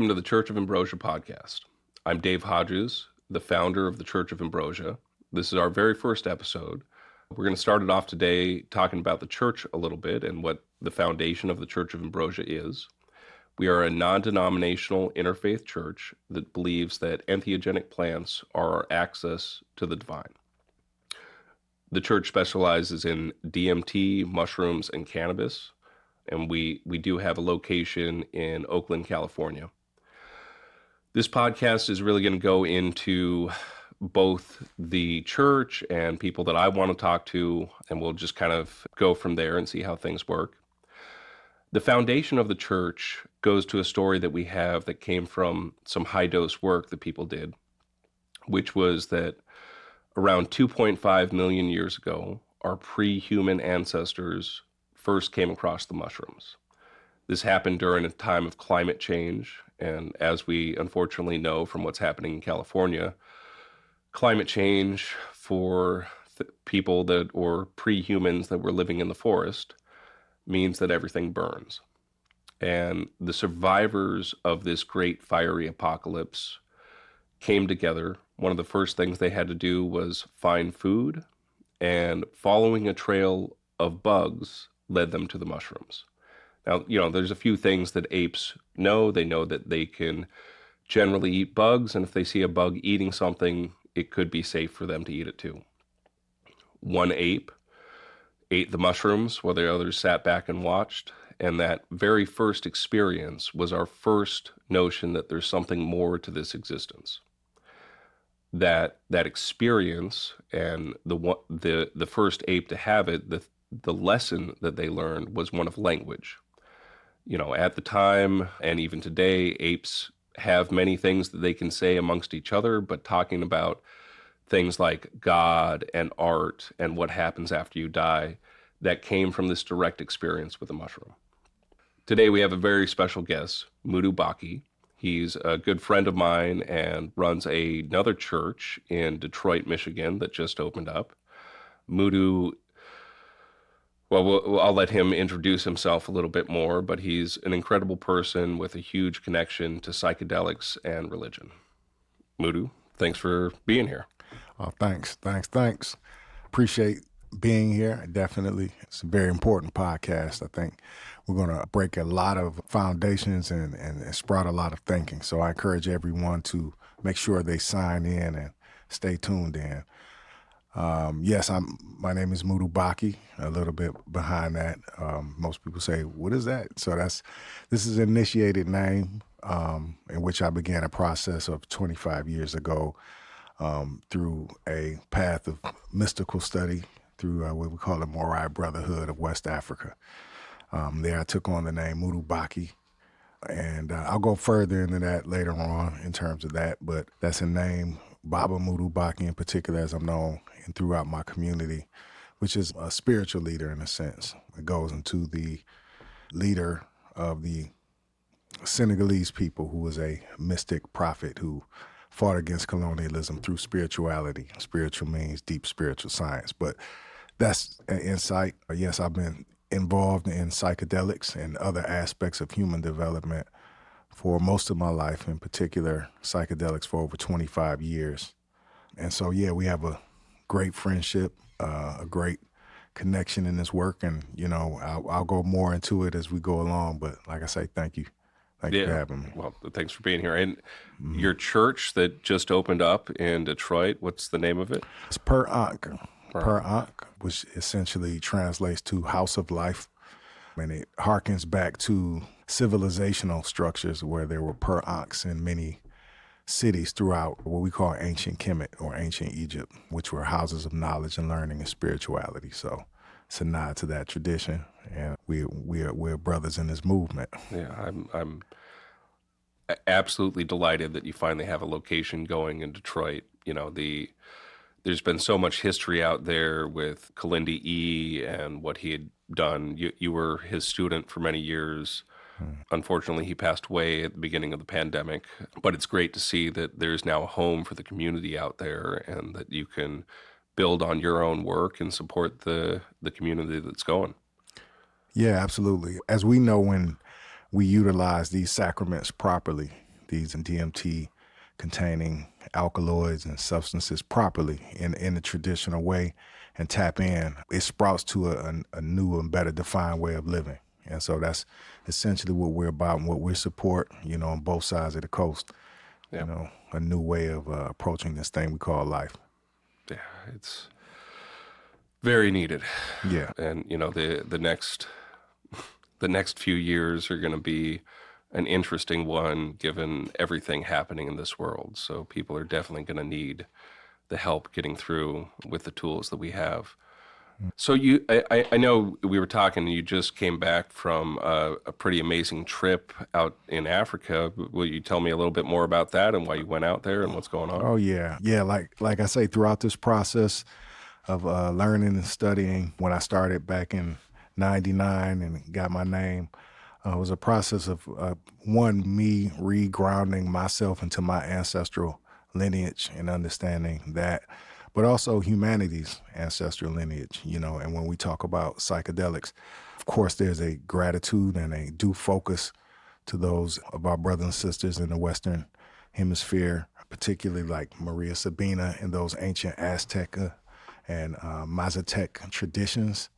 Welcome to the Church of Ambrosia Podcast. I'm Dave Hodges, the founder of the Church of Ambrosia. This is our very first episode. We're going to start it off today talking about the church a little bit and what the foundation of the Church of Ambrosia is. We are a non-denominational interfaith church that believes that entheogenic plants are our access to the divine. The church specializes in DMT, mushrooms, and cannabis, and we do have a location in Oakland, California. This podcast is really going to go into both the church and people that I want to talk to, and we'll just kind of go from there and see how things work. The foundation of the church goes to a story that we have that came from some high-dose work that people did, which was that around 2.5 million years ago, our pre-human ancestors first came across the mushrooms. This happened during a time of climate change, and as we unfortunately know from what's happening in California, climate change for people that or pre-humans that were living in the forest means that everything burns. And the survivors of this great fiery apocalypse came together. One of the first things they had to do was find food, and following a trail of bugs led them to the mushrooms. Now, there's a few things that apes know. They know that they can generally eat bugs, and if they see a bug eating something, it could be safe for them to eat it too. One ape ate the mushrooms while the others sat back and watched, and that very first experience was our first notion that there's something more to this existence. That experience and the first ape to have it, the lesson that they learned was one of language. At the time and even today, apes have many things that they can say amongst each other, but talking about things like God and art and what happens after you die, that came from this direct experience with the mushroom. Today we have a very special guest, MOUDOU BAQUI. He's a good friend of mine and runs another church in Detroit, Michigan that just opened up. MOUDOU, I'll let him introduce himself a little bit more, but he's an incredible person with a huge connection to psychedelics and religion. MOUDOU, thanks for being here. Oh, thanks. Appreciate being here. Definitely. It's a very important podcast. I think we're going to break a lot of foundations and sprout a lot of thinking. So I encourage everyone to make sure they sign in and stay tuned in. Yes, my name is MOUDOU BAQUI. A little bit behind that, most people say, what is that? So this is an initiated name in which I began a process of 25 years ago through a path of mystical study through what we call the Morai Brotherhood of West Africa. There I took on the name MOUDOU BAQUI, and I'll go further into that later on in terms of that, but that's a name, Baba MOUDOU BAQUI in particular, as I'm known and throughout my community, which is a spiritual leader in a sense. It goes into the leader of the Senegalese people, who was a mystic prophet who fought against colonialism through spirituality. Spiritual means deep spiritual science, but that's an insight. Yes, I've been involved in psychedelics and other aspects of human development for most of my life, in particular psychedelics for over 25 years. And so, we have a great friendship, a great connection in this work, and, I'll go more into it as we go along, but like I say, thank you. Thank you for having me. Well, thanks for being here. And your church that just opened up in Detroit, what's the name of it? It's Per-Ankh. Per-Ankh, which essentially translates to House of Life. And it harkens back to civilizational structures where there were Per-Ankhs in many cities throughout what we call ancient Kemet or ancient Egypt, which were houses of knowledge and learning and spirituality. So it's a nod to that tradition, and we're brothers in this movement. Yeah, I'm absolutely delighted that you finally have a location going in Detroit. There's been so much history out there with Kalindi E and what he had done. You were his student for many years. Unfortunately, he passed away at the beginning of the pandemic, but it's great to see that there's now a home for the community out there and that you can build on your own work and support the community that's going. Yeah, absolutely. As we know, when we utilize these sacraments properly, these DMT containing alkaloids and substances properly in the traditional way and tap in, it sprouts to a new and better defined way of living. And so that's essentially what we're about and what we support, on both sides of the coast. Yeah. A new way of approaching this thing we call life. Yeah, it's very needed. Yeah. And, the next few years are going to be an interesting one given everything happening in this world. So people are definitely going to need the help getting through with the tools that we have. So I know we were talking, you just came back from a pretty amazing trip out in Africa. Will you tell me a little bit more about that and why you went out there and what's going on? Oh, yeah. Yeah, like I say, throughout this process of learning and studying, when I started back in 99 and got my name, it was a process of, me regrounding myself into my ancestral lineage and understanding that, but also humanity's ancestral lineage, and when we talk about psychedelics, of course, there's a gratitude and a due focus to those of our brothers and sisters in the Western Hemisphere, particularly like Maria Sabina and those ancient Aztec and Mazatec traditions.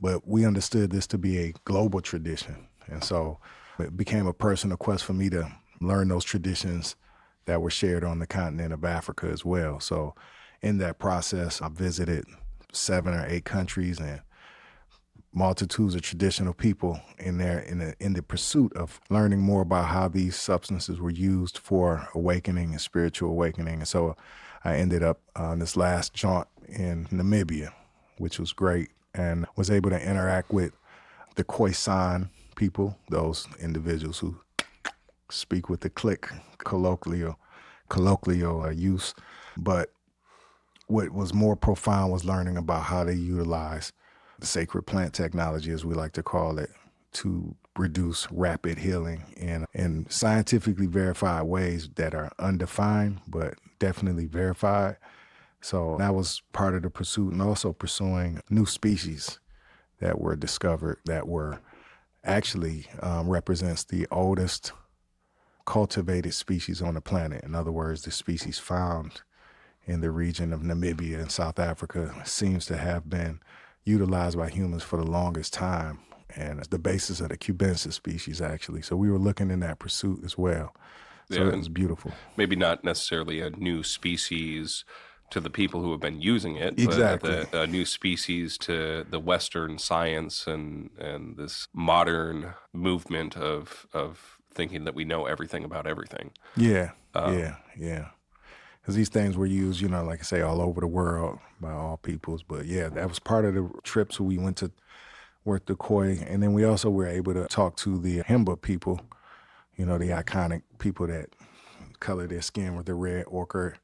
But we understood this to be a global tradition. And so it became a personal quest for me to learn those traditions that were shared on the continent of Africa as well. So in that process, I visited 7 or 8 countries and multitudes of traditional people in the pursuit of learning more about how these substances were used for awakening and spiritual awakening. And so I ended up on this last jaunt in Namibia, which was great, and was able to interact with the Khoisan people, those individuals who speak with the click, colloquial use. But what was more profound was learning about how they utilize the sacred plant technology, as we like to call it, to produce rapid healing in scientifically verified ways that are undefined, but definitely verified. So that was part of the pursuit, and also pursuing new species that were discovered that were actually represents the oldest cultivated species on the planet. In other words, the species found in the region of Namibia and South Africa seems to have been utilized by humans for the longest time, and it's the basis of the cubensis species, actually. So we were looking in that pursuit as well. So it was beautiful. Maybe not necessarily a new species to the people who have been using it, exactly. But a new species to the Western science and this modern movement of thinking that we know everything about everything. Yeah. Because these things were used, like I say, all over the world by all peoples. But yeah, that was part of the trip. So we went to work the Khoi, and then we also were able to talk to the Himba people, the iconic people that color their skin with the red ochre,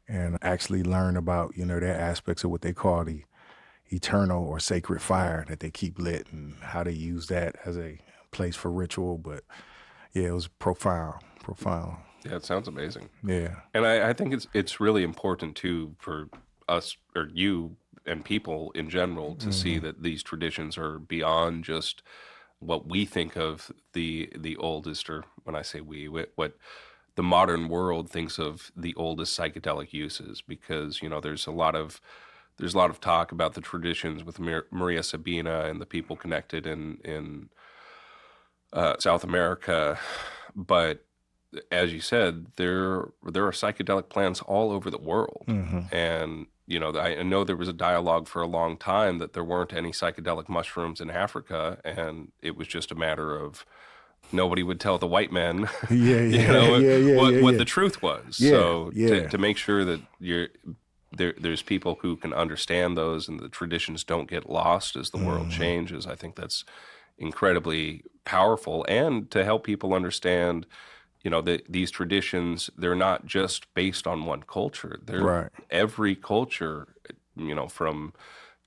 and actually learn about, their aspects of what they call the eternal or sacred fire that they keep lit and how they use that as a place for ritual. But yeah, it was profound. Yeah, it sounds amazing. Yeah. And I think it's really important too for us, or you and people in general, to see that these traditions are beyond just what we think of the oldest, or when I say we, what the modern world thinks of the oldest psychedelic uses, because there's a lot of talk about the traditions with Maria Sabina and the people connected in South America, but as you said, there are psychedelic plants all over the world, and I know there was a dialogue for a long time that there weren't any psychedelic mushrooms in Africa, and it was just a matter of nobody would tell the white men, what the truth was. Yeah, so yeah. To make sure that there's people who can understand those and the traditions don't get lost as the world changes, I think that's incredibly powerful, and to help people understand that these traditions, they're not just based on one culture. They're right. Every culture, from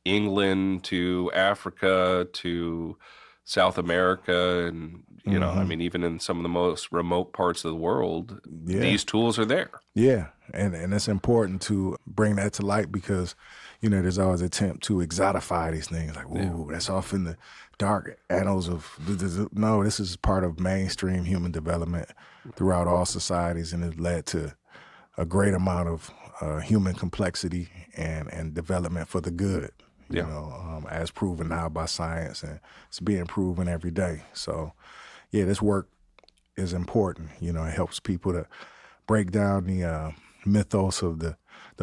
England to Africa to South America and You know, I mean, even in some of the most remote parts of the world, these tools are there. Yeah, and it's important to bring that to light because, you know, there's always an attempt to exotify these things. Like, ooh, that's off in the dark annals of... No, this is part of mainstream human development throughout all societies, and it led to a great amount of human complexity and development for the good, you know, as proven now by science, and it's being proven every day. So, yeah, this work is important. You know, it helps people to break down the mythos of the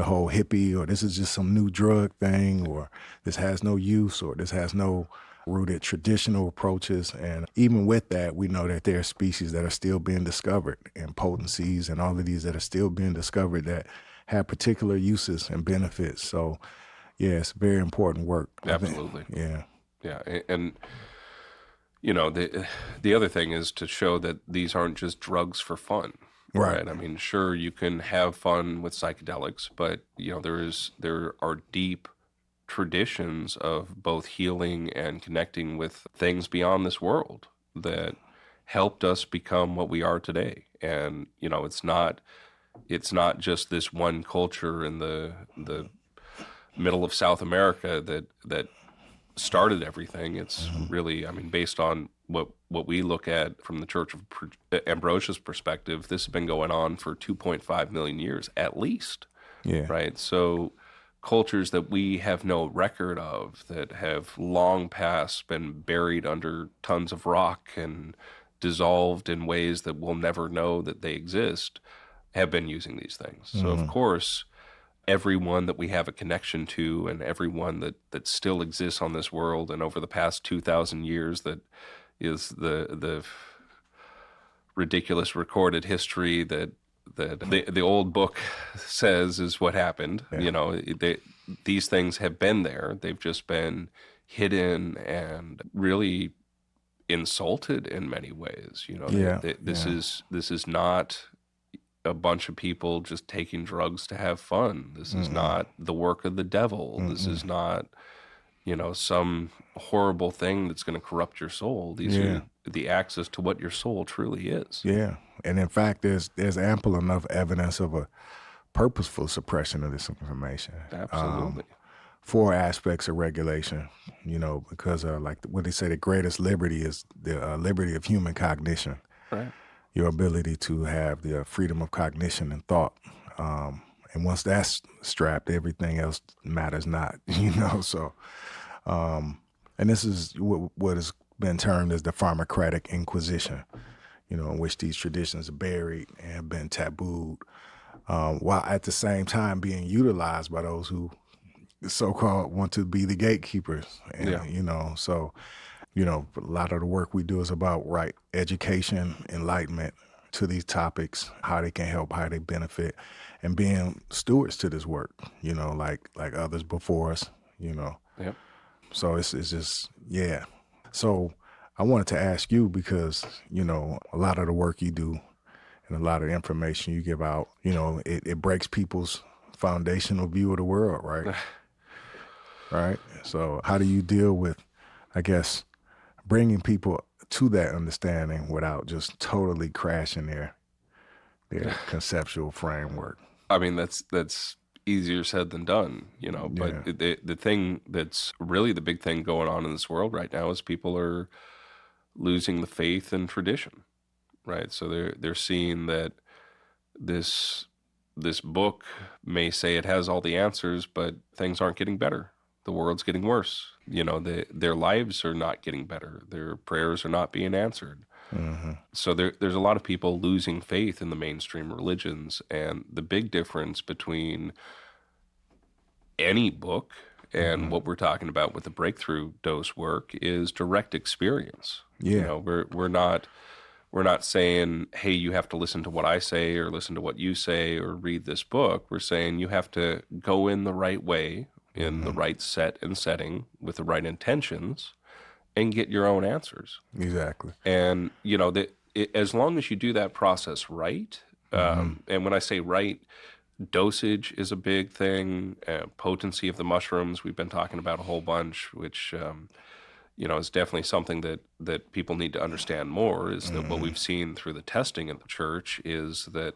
whole hippie, or this is just some new drug thing, or this has no use, or this has no rooted traditional approaches. And even with that, we know that there are species that are still being discovered, and potencies and all of these that are still being discovered that have particular uses and benefits. So, yeah, it's very important work. Absolutely. Yeah. Yeah. And, you know, the other thing is to show that these aren't just drugs for fun. Right. I mean, sure, you can have fun with psychedelics, but, you know, there are deep traditions of both healing and connecting with things beyond this world that helped us become what we are today. And, you know, it's not just this one culture in the middle of South America that started everything. It's really, I mean, based on what we look at from the Church of Ambrosia's perspective, this has been going on for 2.5 million years at least. Yeah. Right. So cultures that we have no record of, that have long past been buried under tons of rock and dissolved in ways that we'll never know that they exist, have been using these things. So of course, everyone that we have a connection to, and everyone that still exists on this world, and over the past 2,000 years, that is the ridiculous recorded history that the old book says is what happened. Yeah. You know, these things have been there. They've just been hidden and really insulted in many ways. You know, this is not a bunch of people just taking drugs to have fun. This is not the work of the devil. This is not, you know, some horrible thing that's going to corrupt your soul. These are the access to what your soul truly is. Yeah. And in fact, there's ample enough evidence of a purposeful suppression of this information. Absolutely. 4 aspects of regulation, you know, because like what they say, the greatest liberty is the liberty of human cognition. Right. Your ability to have the freedom of cognition and thought. And once that's strapped, everything else matters not, you know. So, and this is what has been termed as the pharmacratic inquisition, you know, in which these traditions are buried and have been tabooed, while at the same time being utilized by those who so-called want to be the gatekeepers. And, you know, so, you know, a lot of the work we do is about education, enlightenment to these topics, how they can help, how they benefit, and being stewards to this work, you know, like others before us, you know. Yep. So it's just, yeah. So I wanted to ask you, because, you know, a lot of the work you do and a lot of the information you give out, you know, it breaks people's foundational view of the world, right? Right? So how do you deal with, I guess, bringing people to that understanding without just totally crashing their conceptual framework? I mean, that's easier said than done, you know, but the thing that's really the big thing going on in this world right now is people are losing the faith in tradition, right? So they're seeing that this book may say it has all the answers, but things aren't getting better. The world's getting worse. You know, their lives are not getting better. Their prayers are not being answered. Mm-hmm. So there's a lot of people losing faith in the mainstream religions. And the big difference between any book and what we're talking about with the breakthrough dose work is direct experience. Yeah. You know, we're not saying, hey, you have to listen to what I say or listen to what you say or read this book. We're saying you have to go in the right way, in the right set and setting with the right intentions, and get your own answers. Exactly. And, you know, as long as you do that process right, and when I say right, dosage is a big thing, potency of the mushrooms we've been talking about a whole bunch, which, is definitely something that people need to understand more, is that what we've seen through the testing in the church is that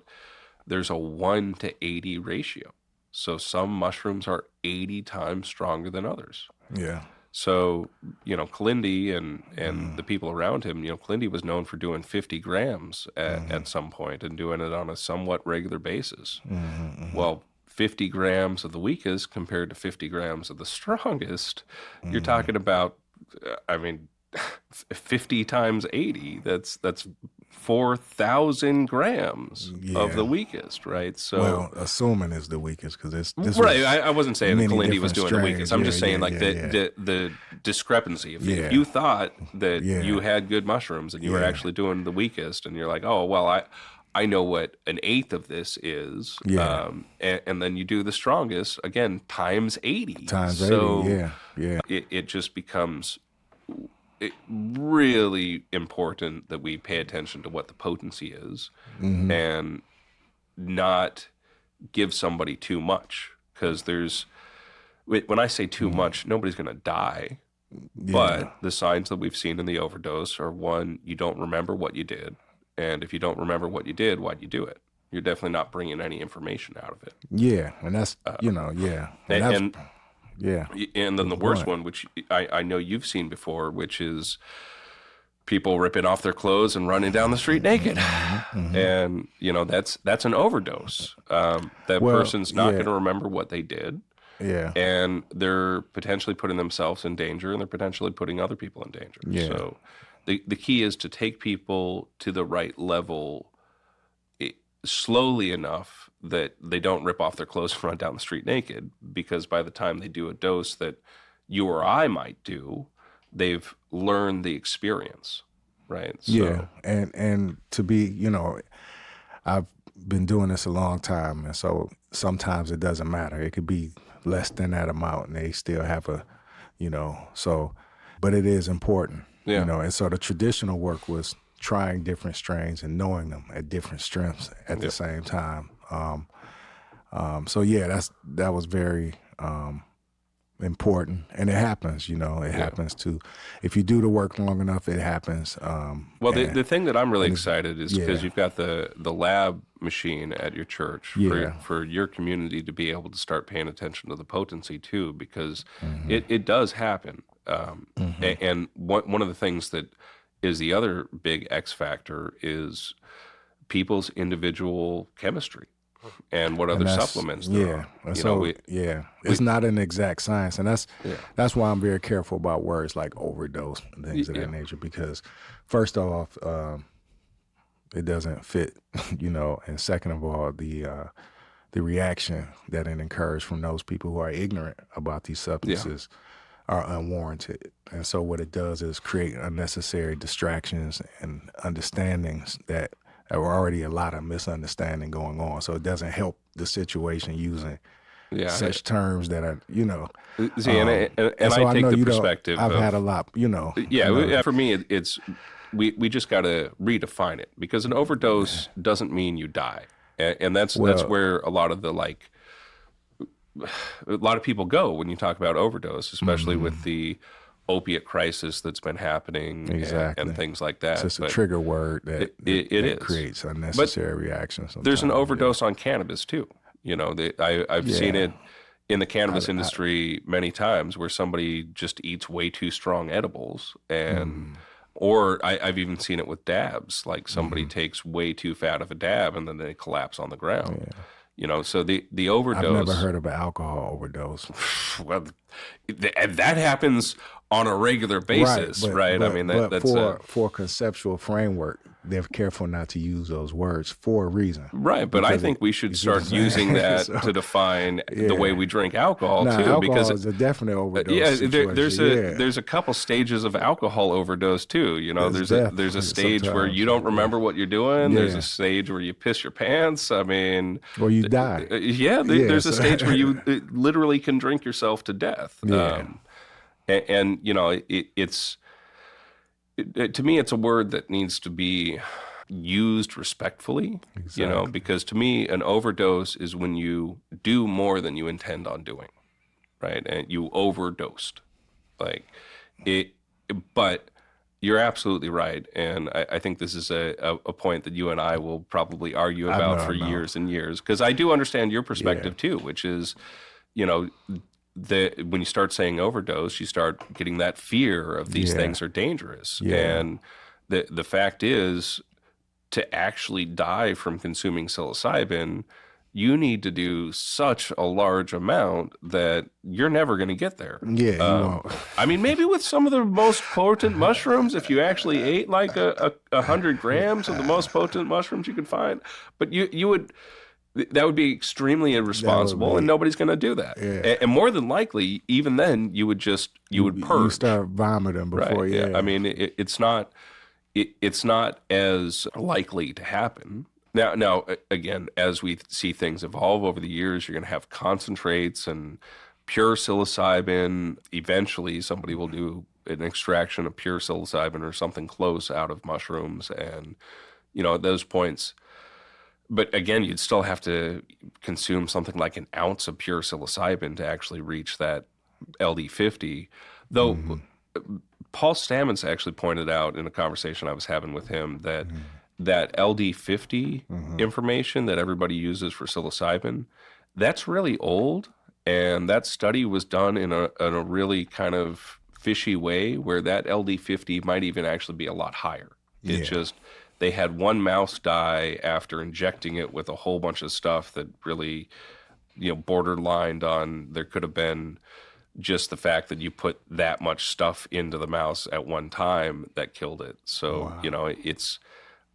there's a 1-to-80 ratio. So some mushrooms are 80 times stronger than others. Yeah. So, Kalindi and the people around him, Kalindi was known for doing 50 grams at some point and doing it on a somewhat regular basis. Well, 50 grams of the weakest compared to 50 grams of the strongest, you're talking about, 50 times 80, that's 4,000 grams of the weakest, right? So, well, assuming is the weakest, because this right. I wasn't saying that Kalindi was doing strains. the weakest. I'm just saying the discrepancy. If you thought that you had good mushrooms and you were actually doing the weakest, and you're like, oh well, I know what an eighth of this is, and then you do the strongest again times 80. Times 80, It just becomes really important that we pay attention to what the potency is, and not give somebody too much, because when I say too much, nobody's going to die. But the signs that we've seen in the overdose are, one, you don't remember what you did. And if you don't remember what you did, why'd you do it? You're definitely not bringing any information out of it. Yeah, and that's, And then the worst one, which I know you've seen before, which is people ripping off their clothes and running down the street naked. And, that's an overdose. Person's not going to remember what they did. Yeah. And they're potentially putting themselves in danger, and they're potentially putting other people in danger. Yeah. So the key is to take people to the right level slowly enough that they don't rip off their clothes and run down the street naked, because by the time they do a dose that you or I might do, they've learned the experience, right? So, yeah, and to be, I've been doing this a long time, and so sometimes it doesn't matter. It could be less than that amount, and they still have but it is important, and so the traditional work was trying different strains and knowing them at different strengths at the same time. That was very important, and it happens. It happens too. If you do the work long enough, it happens. The thing that I'm really excited is because you've got the lab machine at your church for your community to be able to start paying attention to the potency too, because it does happen. And one of the things that is the other big X factor is people's individual chemistry and what other supplements there are. It's not an exact science, and that's why I'm very careful about words like overdose and things of that nature, because first off, it doesn't fit, and second of all, the reaction that it incurs from those people who are ignorant about these substances are unwarranted. And so what it does is create unnecessary distractions and understandings that there are already a lot of misunderstanding going on. So it doesn't help the situation using such terms that are, See, and so I take the perspective I've had a lot, For me, it's we just got to redefine it, because an overdose doesn't mean you die. And that's where a lot of a lot of people go when you talk about overdose, especially with the opiate crisis that's been happening and things like that. It's just a trigger word that it creates unnecessary reactions. There's an overdose on cannabis too. I've seen it in the cannabis industry many times, where somebody just eats way too strong edibles, and or I've even seen it with dabs. Like somebody takes way too fat of a dab and then they collapse on the ground. So the overdose. I've never heard of an alcohol overdose. Well, that happens on a regular basis, right? That's for conceptual framework, they're careful not to use those words for a reason. Right, but I think we should start using that to define the way we drink alcohol too. Alcohol because is a definite overdose. There's a couple stages of alcohol overdose too. There's a stage where you don't remember what you're doing. There's a stage where you piss your pants. Or you die. There's a stage where you literally can drink yourself to death. It's to me, it's a word that needs to be used respectfully, because to me, an overdose is when you do more than you intend on doing, right? And you overdosed. Like But you're absolutely right. And I think this is a point that you and I will probably argue about for years and years, because I do understand your perspective too, which is, you know, when you start saying overdose, you start getting that fear of these things are dangerous. And the fact is, to actually die from consuming psilocybin, you need to do such a large amount that you're never going to get there. Yeah, you won't. I mean, maybe with some of the most potent mushrooms, if you actually ate like 100 grams of the most potent mushrooms you could find, but you would, that would be extremely irresponsible, and nobody's going to do that. Yeah. And more than likely, even then, you would purge. You start vomiting before, right? I mean, it's not as likely to happen. Now, again, as we see things evolve over the years, you're going to have concentrates and pure psilocybin. Eventually, somebody will do an extraction of pure psilocybin or something close out of mushrooms. And, you know, at those points, but again, you'd still have to consume something like an ounce of pure psilocybin to actually reach that LD50. Though Paul Stamets actually pointed out in a conversation I was having with him that that LD50 information that everybody uses for psilocybin, that's really old. And that study was done in a really kind of fishy way where that LD50 might even actually be a lot higher. It just, they had one mouse die after injecting it with a whole bunch of stuff that really, you know, borderlined on, there could have been just the fact that you put that much stuff into the mouse at one time that killed it. So, you know,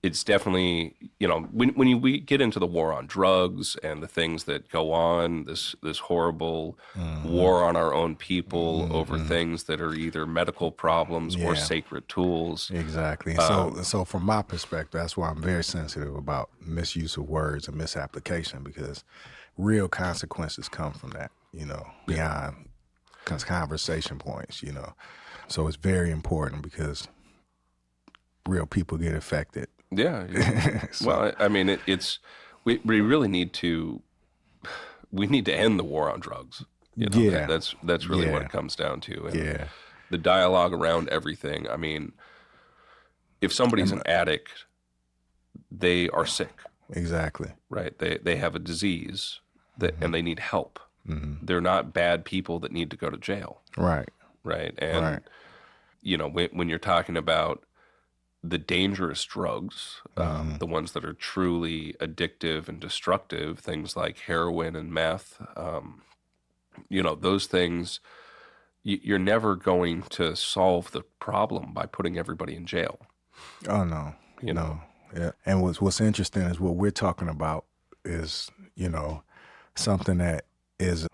it's definitely, you know, when we get into the war on drugs and the things that go on, this horrible war on our own people over things that are either medical problems or sacred tools. Exactly. So from my perspective, that's why I'm very sensitive about misuse of words and misapplication, because real consequences come from that, you know, beyond conversation points, you know. So it's very important because real people get affected. Yeah. Well, I mean, we really need to end the war on drugs. You know, that's really what it comes down to. And the dialogue around everything. I mean, if somebody's an addict, they are sick. Exactly. Right. They have a disease and they need help. They're not bad people that need to go to jail. Right. Right. And you know, when you're talking about the dangerous drugs, the ones that are truly addictive and destructive, things like heroin and meth, you know, those things, you're never going to solve the problem by putting everybody in jail. Oh, no. You know? Yeah. And what's interesting is what we're talking about is, you know, something that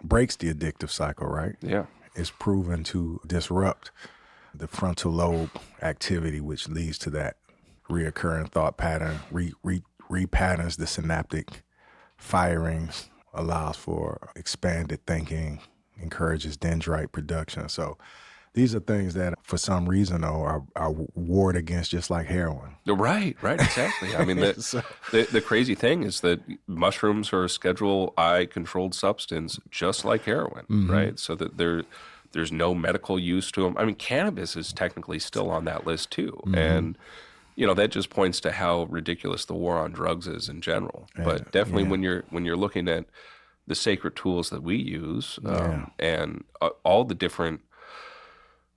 breaks the addictive cycle, right? Yeah. It's proven to disrupt the frontal lobe activity, which leads to that reoccurring thought pattern, repatterns the synaptic firings, allows for expanded thinking, encourages dendrite production. So these are things that, for some reason, though, are warred against, just like heroin. Right, exactly. I mean, the crazy thing is that mushrooms are a Schedule I controlled substance, just like heroin, right? So that there's no medical use to them. I mean, cannabis is technically still on that list too. And, you know, that just points to how ridiculous the war on drugs is in general. But definitely when you're looking at the sacred tools that we use and all the different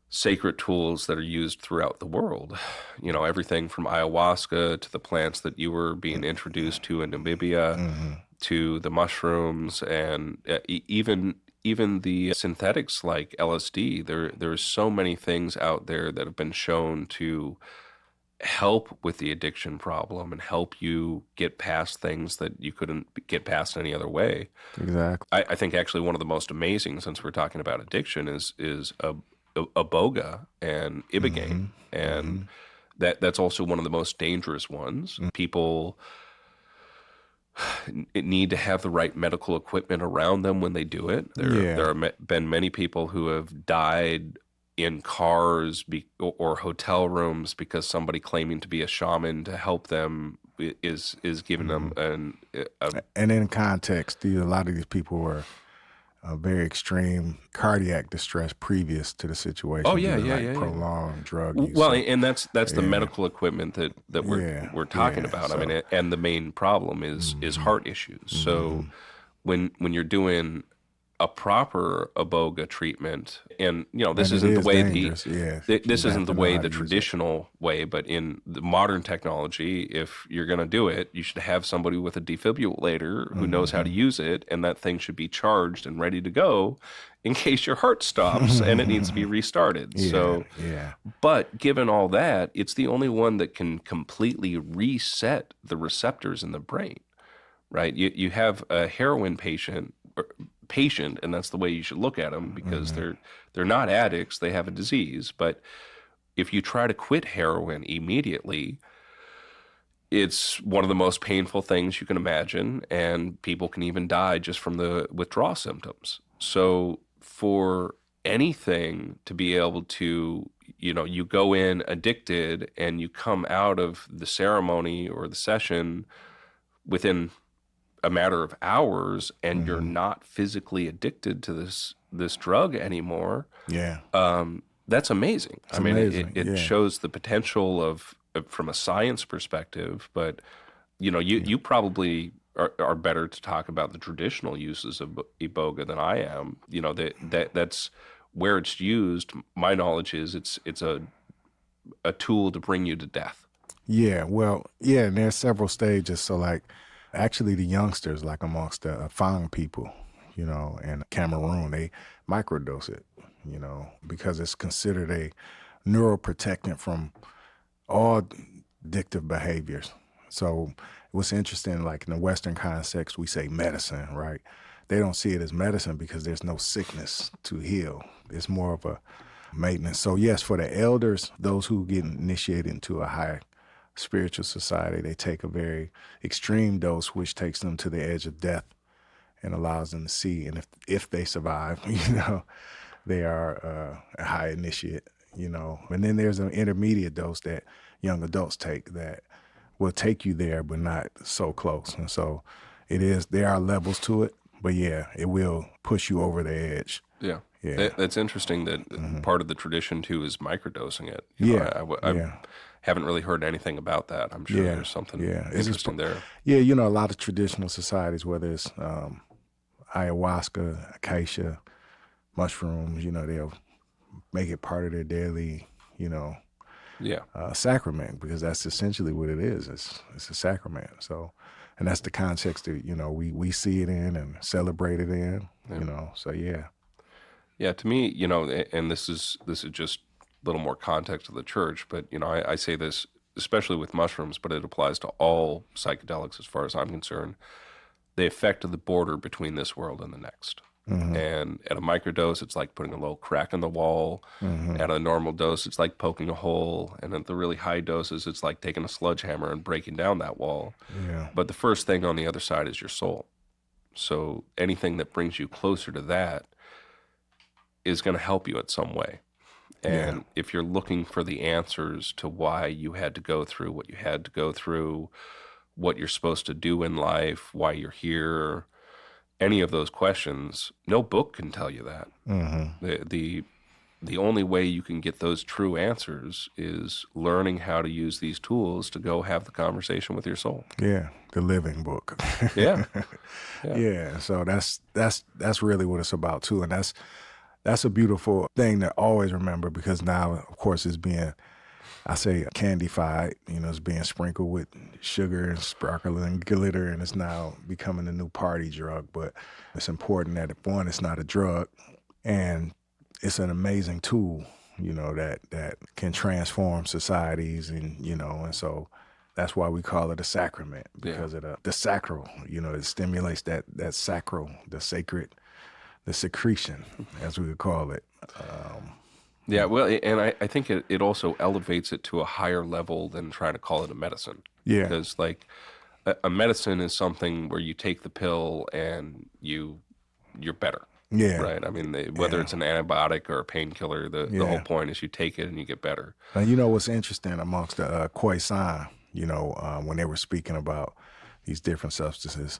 sacred tools that are used throughout the world, you know, everything from ayahuasca to the plants that you were being introduced to in Namibia to the mushrooms and even the synthetics like LSD, there's so many things out there that have been shown to help with the addiction problem and help you get past things that you couldn't get past any other way. Exactly. I think actually one of the most amazing, since we're talking about addiction, is Iboga and Ibogaine. And that's also one of the most dangerous ones. People need to have the right medical equipment around them when they do it. There have been many people who have died in cars or hotel rooms because somebody claiming to be a shaman to help them is giving them and in context, a lot of these people were a very extreme cardiac distress previous to the situation. Oh yeah, due to, yeah, like yeah, yeah. prolonged drug use. Well, So, and that's the yeah, medical equipment that we're talking yeah. about. I So, mean, and the main problem is heart issues. So when you're doing a proper Iboga treatment, and this and it isn't the is way dangerous. Yeah, this you have isn't the to know way how the to use it. traditional way, but in the modern technology, if you're going to do it, you should have somebody with a defibrillator who knows how to use it, and that thing should be charged and ready to go in case your heart stops and it needs to be restarted. Yeah, So, yeah, but given all that, it's the only one that can completely reset the receptors in the brain, right? You have a heroin patient, and that's the way you should look at them, because they're not addicts, they have a disease. But if you try to quit heroin immediately, it's one of the most painful things you can imagine, and people can even die just from the withdrawal symptoms. So for anything to be able to, you go in addicted and you come out of the ceremony or the session within a matter of hours, and you're not physically addicted to this drug anymore. yeah. That's amazing. It's amazing. It Yeah. shows the potential of from a science perspective, but you probably are better to talk about the traditional uses of Iboga than I am. That's where it's used. My knowledge is it's a tool to bring you to death. Yeah, well, yeah, and there's several stages. So, like, actually, the youngsters, like amongst the Fang people, in Cameroon, they microdose it, because it's considered a neuroprotectant from all addictive behaviors. So, what's interesting, like in the Western context, we say medicine, right? They don't see it as medicine because there's no sickness to heal. It's more of a maintenance. So, yes, for the elders, those who get initiated into a high spiritual society, they take a very extreme dose, which takes them to the edge of death and allows them to see. And if they survive, they are a high initiate, And then there's an intermediate dose that young adults take that will take you there, but not so close. And so there are levels to it, but yeah, it will push you over the edge. Yeah. Yeah. That's interesting that part of the tradition too is microdosing it. I haven't really heard anything about that. I'm sure there's something interesting there. Yeah, a lot of traditional societies, whether it's ayahuasca, acacia, mushrooms, they'll make it part of their daily, sacrament, because that's essentially what it is. It's a sacrament. So, and that's the context that, we see it in and celebrate it in, so yeah. Yeah, to me, and this is just a little more context of the church, but I say this especially with mushrooms, but it applies to all psychedelics as far as I'm concerned. They affect the border between this world and the next. And at a microdose, it's like putting a little crack in the wall. At a normal dose, it's like poking a hole. And at the really high doses, it's like taking a sledgehammer and breaking down that wall. Yeah. But the first thing on the other side is your soul. So anything that brings you closer to that is going to help you in some way. And if you're looking for the answers to why you had to go through what you had to go through, what you're supposed to do in life, why you're here, any of those questions, no book can tell you that. The only way you can get those true answers is learning how to use these tools to go have the conversation with your soul. Yeah, the living book. Yeah. Yeah. So that's really what it's about too, and that's a beautiful thing to always remember, because now, of course, it's being, I say, candified. It's being sprinkled with sugar and sparkle and glitter, and it's now becoming a new party drug. But it's important that, one, it's not a drug, and it's an amazing tool, that can transform societies, and so that's why we call it a sacrament, because of the sacral. It stimulates that sacral, the sacred, the secretion, as we would call it. Yeah, well, and I think it also elevates it to a higher level than trying to call it a medicine. Yeah. Because, like, a medicine is something where you take the pill and you're better. Yeah. Right? I mean, whether it's an antibiotic or a painkiller, the whole point is you take it and you get better. And what's interesting amongst the Khoisan, when they were speaking about these different substances,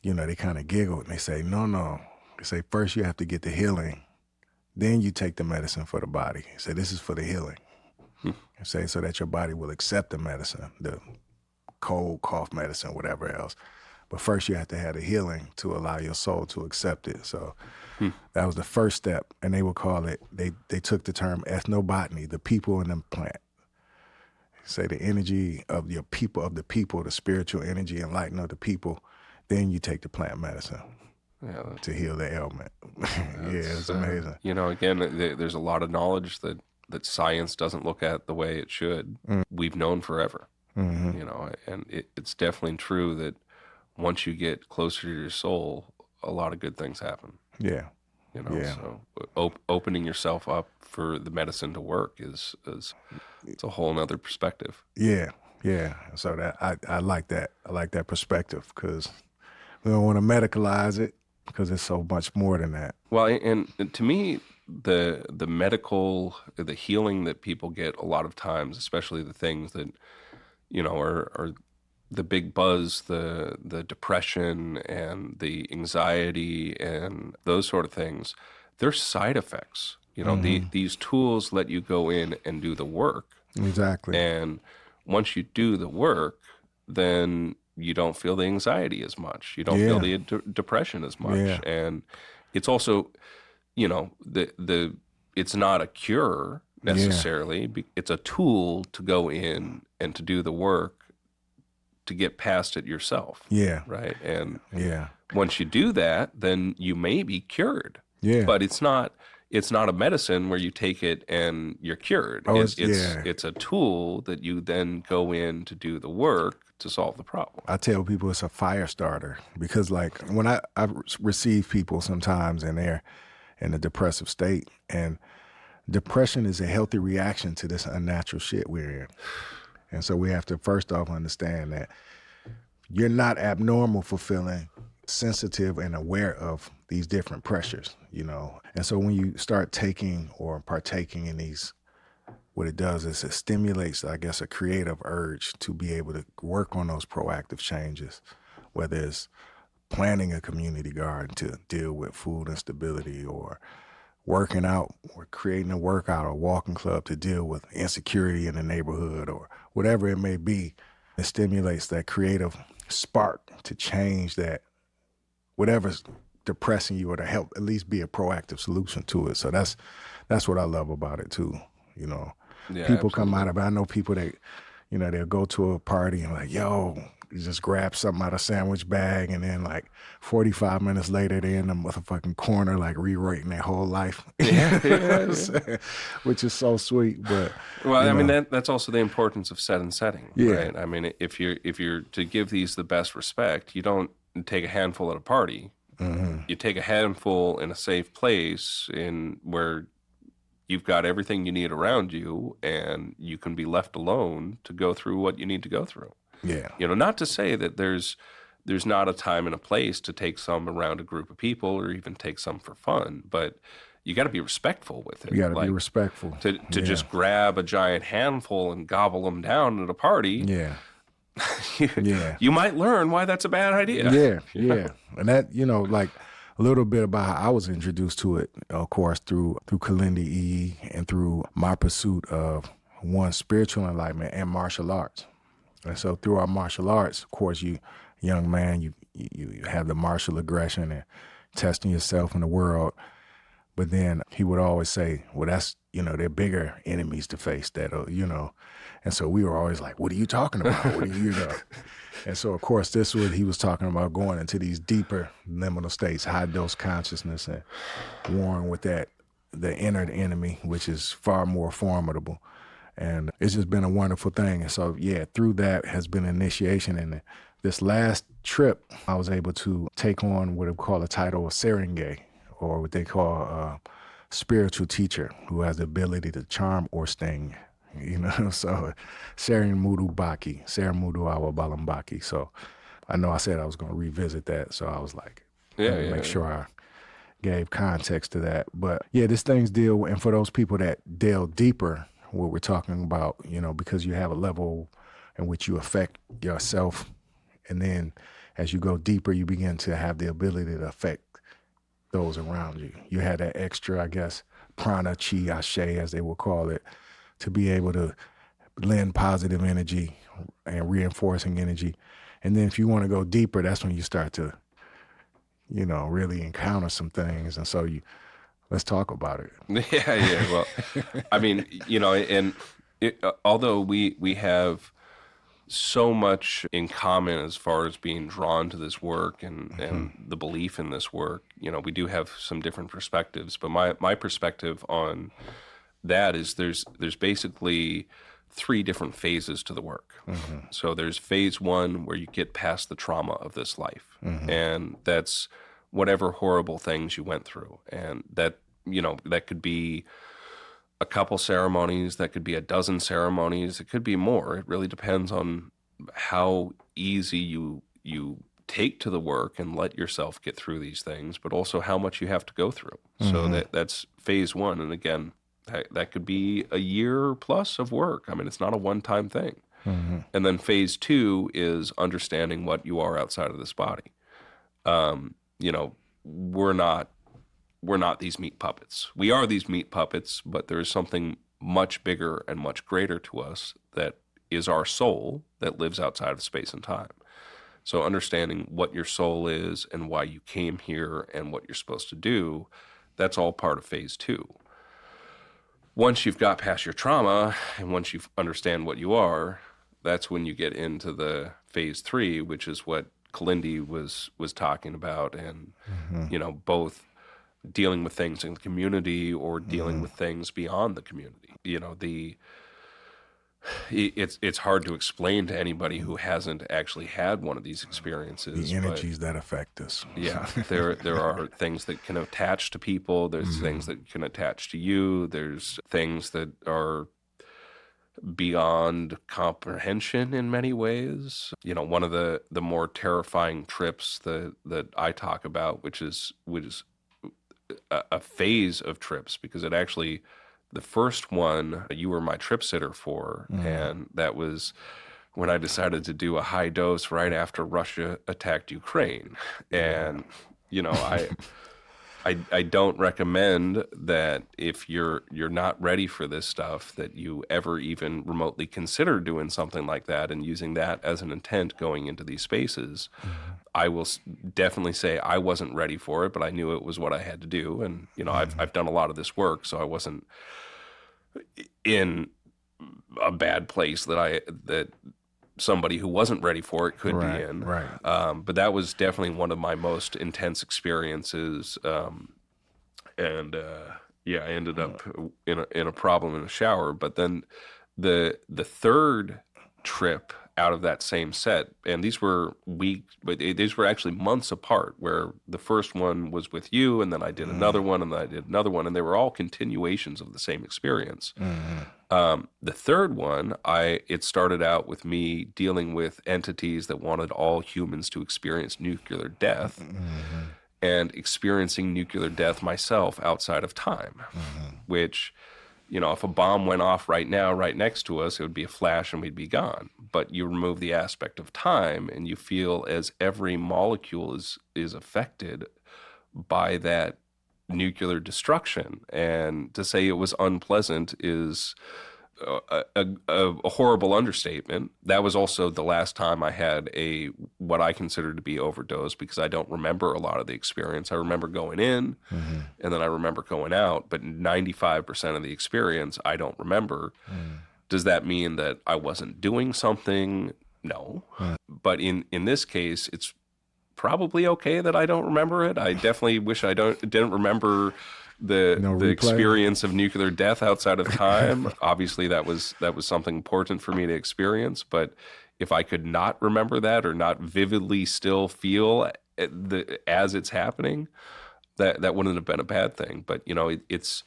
they kind of giggled and they say, no, Say first you have to get the healing, then you take the medicine for the body. Say this is for the healing. Say so that your body will accept the medicine, the cold, cough medicine, whatever else. But first you have to have the healing to allow your soul to accept it. So that was the first step. And they would call it, they took the term ethnobotany, the people in the plant. Say the energy of your people, of the people, the spiritual energy, enlighten of the people. Then you take the plant medicine to heal the ailment. It's amazing. Again, there's a lot of knowledge that science doesn't look at the way it should. We've known forever, and it's definitely true that once you get closer to your soul, a lot of good things happen. So opening yourself up for the medicine to work is it's a whole nother perspective. So that I like that. I like that perspective because we don't want to medicalize it because it's so much more than that. Well, and to me, the medical, the healing that people get a lot of times, especially the things that are the big buzz, the depression and the anxiety and those sort of things, they're side effects. These tools let you go in and do the work. Exactly. And once you do the work, then you don't feel the anxiety as much. You don't feel the depression as much. And it's also, it's not a cure necessarily. It's a tool to go in and to do the work to get past it yourself. Right. And once you do that, then you may be cured. But it's not a medicine where you take it and you're cured. It's a tool that you then go in to do the work to solve the problem. I tell people it's a fire starter because like when I receive people sometimes and they're in a depressive state, and depression is a healthy reaction to this unnatural shit we're in. And so we have to first off understand that you're not abnormal for feeling sensitive and aware of these different pressures, And so when you start taking or partaking in these, what it does is it stimulates, I guess, a creative urge to be able to work on those proactive changes, whether it's planting a community garden to deal with food instability, or working out, or creating a workout or walking club to deal with insecurity in the neighborhood, or whatever it may be. It stimulates that creative spark to change that, whatever's depressing you, or to help at least be a proactive solution to it. So that's what I love about it too. People absolutely. come out of it. I know people that, they'll go to a party and like, yo, you just grab something out of a sandwich bag, and then like 45 minutes later, they're in the motherfucking corner, like rewriting their whole life. Which is so sweet. But I mean, that's also the importance of set and setting, right? I mean, if you're to give these the best respect, you don't take a handful at a party. You take a handful in a safe place where you've got everything you need around you, and you can be left alone to go through what you need to go through. Not to say that there's not a time and a place to take some around a group of people, or even take some for fun, but you got to be respectful with it. You got to be respectful. To just grab a giant handful and gobble them down at a party. You might learn why that's a bad idea. And that, like a little bit about how I was introduced to it, of course, through Kalindi E and through my pursuit of spiritual enlightenment and martial arts. And so through our martial arts, of course, you young man, you have the martial aggression and testing yourself in the world. But then he would always say, well, that's, they're bigger enemies to face that, And so we were always like, what are you talking about? What are you, And so, of course, this was, he was talking about going into these deeper liminal states, high dose consciousness, and warring with the inner enemy, which is far more formidable. And it's just been a wonderful thing. And so, through that has been initiation. And this last trip, I was able to take on what we call a title of Serenge, or what they call a spiritual teacher who has the ability to charm or sting. So MOUDOU BAQUI, MOUDOU Baki. So I know I said I was going to revisit that. So I was like, make sure I gave context to that. But this thing's deal, and for those people that delve deeper, what we're talking about, because you have a level in which you affect yourself. And then as you go deeper, you begin to have the ability to affect those around you. You had that extra, I guess, prana, chi, ashe, as they will call it, to be able to lend positive energy and reinforcing energy. And then if you want to go deeper, that's when you start to, really encounter some things. And so let's talk about it. Yeah. Well, I mean, and although we have so much in common as far as being drawn to this work and the belief in this work, we do have some different perspectives. But my perspective on that is there's basically 3 different phases to the work. So there's phase 1 where you get past the trauma of this life. And that's whatever horrible things you went through. And that, that could be a couple ceremonies, that could be a dozen ceremonies, it could be more. It really depends on how easy you take to the work and let yourself get through these things, but also how much you have to go through. So that's phase 1. And again, that could be a year plus of work. I mean, it's not a one-time thing. And then phase 2 is understanding what you are outside of this body. We're not these meat puppets. We are these meat puppets, but there is something much bigger and much greater to us that is our soul that lives outside of space and time. So understanding what your soul is and why you came here and what you're supposed to do, that's all part of phase 2. Once you've got past your trauma and once you understand what you are, that's when you get into the phase 3, which is what Kalindi was talking about, and both dealing with things in the community or dealing with things beyond the community. It's hard to explain to anybody who hasn't actually had one of these experiences. The energies that affect us. Yeah, there are things that can attach to people. There's things that can attach to you. There's things that are beyond comprehension in many ways. One of the more terrifying trips that I talk about, which is a phase of trips, because it actually, the first one you were my trip sitter for, and that was when I decided to do a high dose right after Russia attacked Ukraine. And I don't recommend that if you're not ready for this stuff, that you ever even remotely consider doing something like that and using that as an intent going into these spaces. I will definitely say I wasn't ready for it, but I knew it was what I had to do. And, I've done a lot of this work, so I wasn't in a bad place that somebody who wasn't ready for it could be in. Right. But that was definitely one of my most intense experiences. I ended up in a problem in a shower. But then the third trip out of that same set, and these were weeks, but these were actually months apart, where the first one was with you, and then I did another one, and then I did another one, and they were all continuations of the same experience. The third one, it started out with me dealing with entities that wanted all humans to experience nuclear death, and experiencing nuclear death myself outside of time, which, if a bomb went off right now, right next to us, it would be a flash and we'd be gone. But you remove the aspect of time and you feel as every molecule is affected by that nuclear destruction. And to say it was unpleasant is a horrible understatement. That was also the last time I had what I consider to be overdose, because I don't remember a lot of the experience. I remember going in and then I remember going out, but 95% of the experience I don't remember. Does that mean that I wasn't doing something? No. But in this case, it's probably okay that I don't remember it. I definitely wish I didn't remember the experience of nuclear death outside of time. Obviously, that was something important for me to experience. But if I could not remember that, or not vividly still feel as it's happening, that wouldn't have been a bad thing. But it's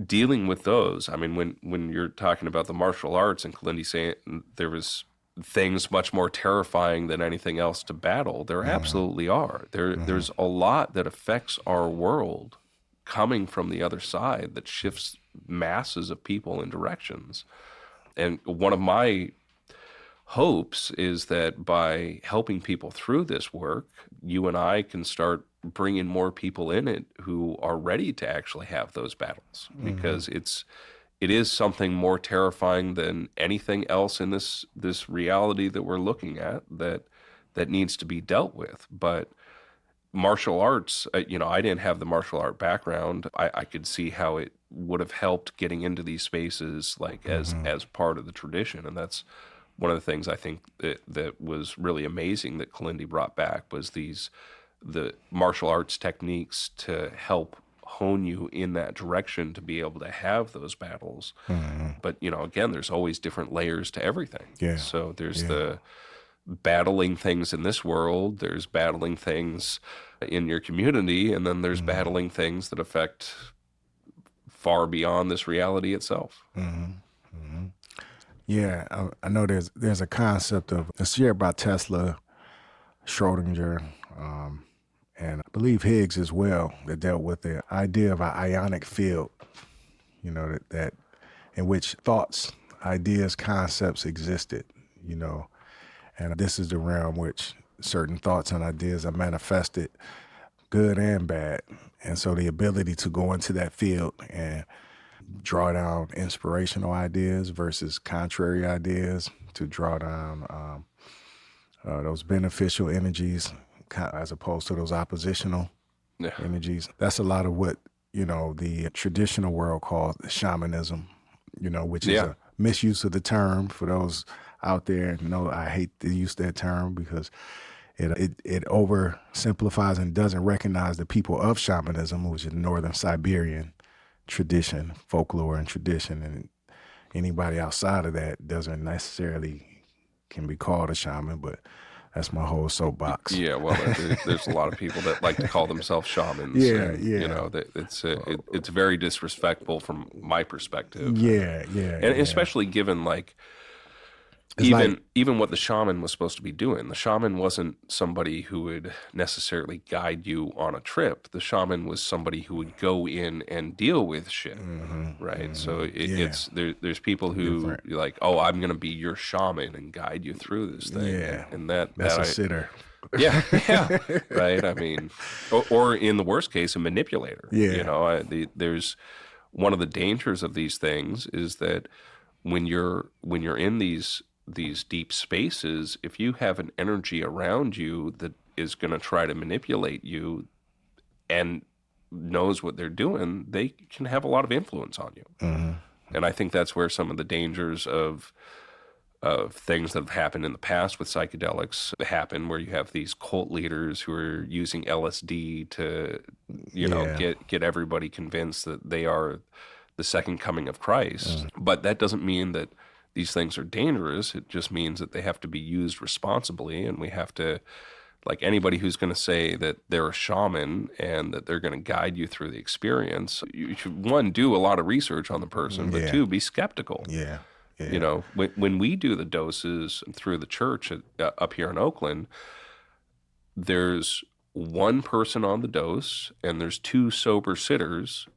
dealing with those. I mean, when you're talking about the martial arts, and Kalindi saying there was things much more terrifying than anything else to battle, there absolutely are. There's a lot that affects our world coming from the other side that shifts masses of people in directions. And one of my hopes is that by helping people through this work, you and I can start bringing more people in it who are ready to actually have those battles, because it is something more terrifying than anything else in this reality that we're looking at that needs to be dealt with. But martial arts, I didn't have the martial art background. I could see how it would have helped getting into these spaces, like as part of the tradition. And that's one of the things I think that was really amazing that Kalindi brought back, was the martial arts techniques to help hone you in that direction to be able to have those battles. But, again, there's always different layers to everything. Yeah. So there's the battling things in this world, there's battling things in your community, and then there's battling things that affect far beyond this reality itself. Yeah, I know there's a concept of, it's shared by Tesla, Schrodinger, and I believe Higgs as well, that dealt with the idea of an ionic field, that in which thoughts, ideas, concepts existed, and this is the realm which certain thoughts and ideas are manifested, good and bad. And so the ability to go into that field and draw down inspirational ideas versus contrary ideas, to draw down those beneficial energies as opposed to those oppositional energies. That's a lot of what, the traditional world calls shamanism, which is a misuse of the term. For those out there, I hate to use that term because it oversimplifies and doesn't recognize the people of shamanism, which is Northern Siberian tradition, folklore and tradition, and anybody outside of that doesn't necessarily can be called a shaman, but that's my whole soapbox. Yeah, well, there's a lot of people that like to call themselves shamans. It's very disrespectful from my perspective. And especially given even what the shaman was supposed to be doing. The shaman wasn't somebody who would necessarily guide you on a trip. The shaman was somebody who would go in and deal with shit, right? So there's people who are like, oh, I'm going to be your shaman and guide you through this thing. Yeah, and that's a sitter. Yeah, right. I mean, or in the worst case, a manipulator. Yeah. There's one of the dangers of these things is that when you're in these deep spaces, if you have an energy around you that is going to try to manipulate you and knows what they're doing, they can have a lot of influence on you. And I think that's where some of the dangers of things that have happened in the past with psychedelics happen, where you have these cult leaders who are using LSD to, get everybody convinced that they are the second coming of Christ. But that doesn't mean that these things are dangerous. It just means that they have to be used responsibly, and we have to, like anybody who's going to say that they're a shaman and that they're going to guide you through the experience, you should, one, do a lot of research on the person, but two, be skeptical. Yeah. When we do the doses through the church up here in Oakland, there's one person on the dose and there's two sober sitters,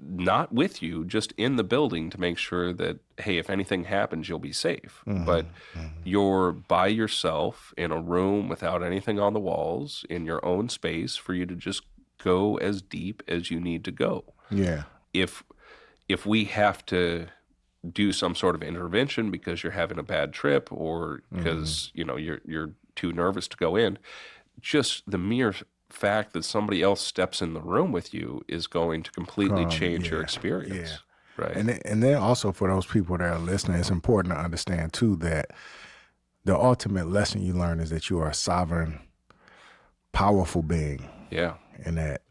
not with you, just in the building to make sure that, hey, if anything happens, you'll be safe. But you're by yourself in a room without anything on the walls, in your own space, for you to just go as deep as you need to go. Yeah. If we have to do some sort of intervention because you're having a bad trip or because you're too nervous to go in, just the mere fact that somebody else steps in the room with you is going to completely change your experience. Right. And then also, for those people that are listening, it's important to understand too that the ultimate lesson you learn is that you are a sovereign, powerful being. Yeah. And that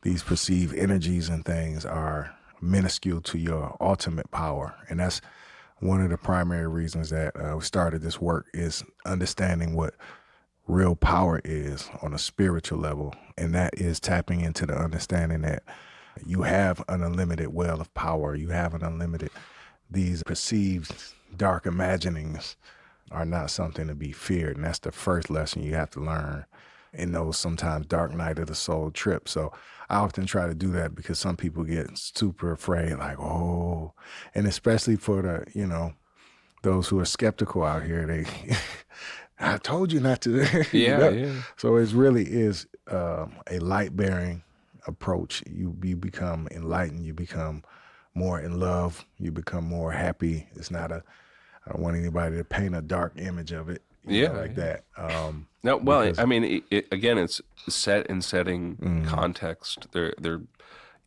these perceived energies and things are minuscule to your ultimate power. And that's one of the primary reasons that we started this work, is understanding what real power is on a spiritual level. And that is tapping into the understanding that you have an unlimited well of power. You have an unlimited, these perceived dark imaginings are not something to be feared. And that's the first lesson you have to learn in those sometimes dark night of the soul trips. So I often try to do that because some people get super afraid, like, oh, and especially for the, those who are skeptical out here, they, I told you not to. Yeah, yeah. So it really is a light-bearing approach. You become enlightened. You become more in love. You become more happy. It's not I don't want anybody to paint a dark image of it, like that. No, well, because- I mean, again, it's set and setting, context. They're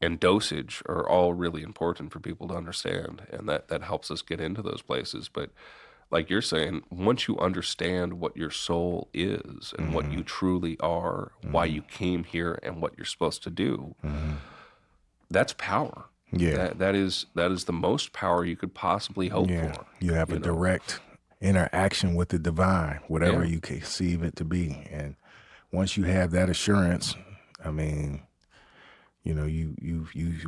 and dosage are all really important for people to understand, and that helps us get into those places. But like you're saying, once you understand what your soul is and what you truly are, why you came here and what you're supposed to do, that's power. Yeah. That is the most power you could possibly hope for. You have a direct interaction with the divine, whatever you conceive it to be. And once you have that assurance, I mean, you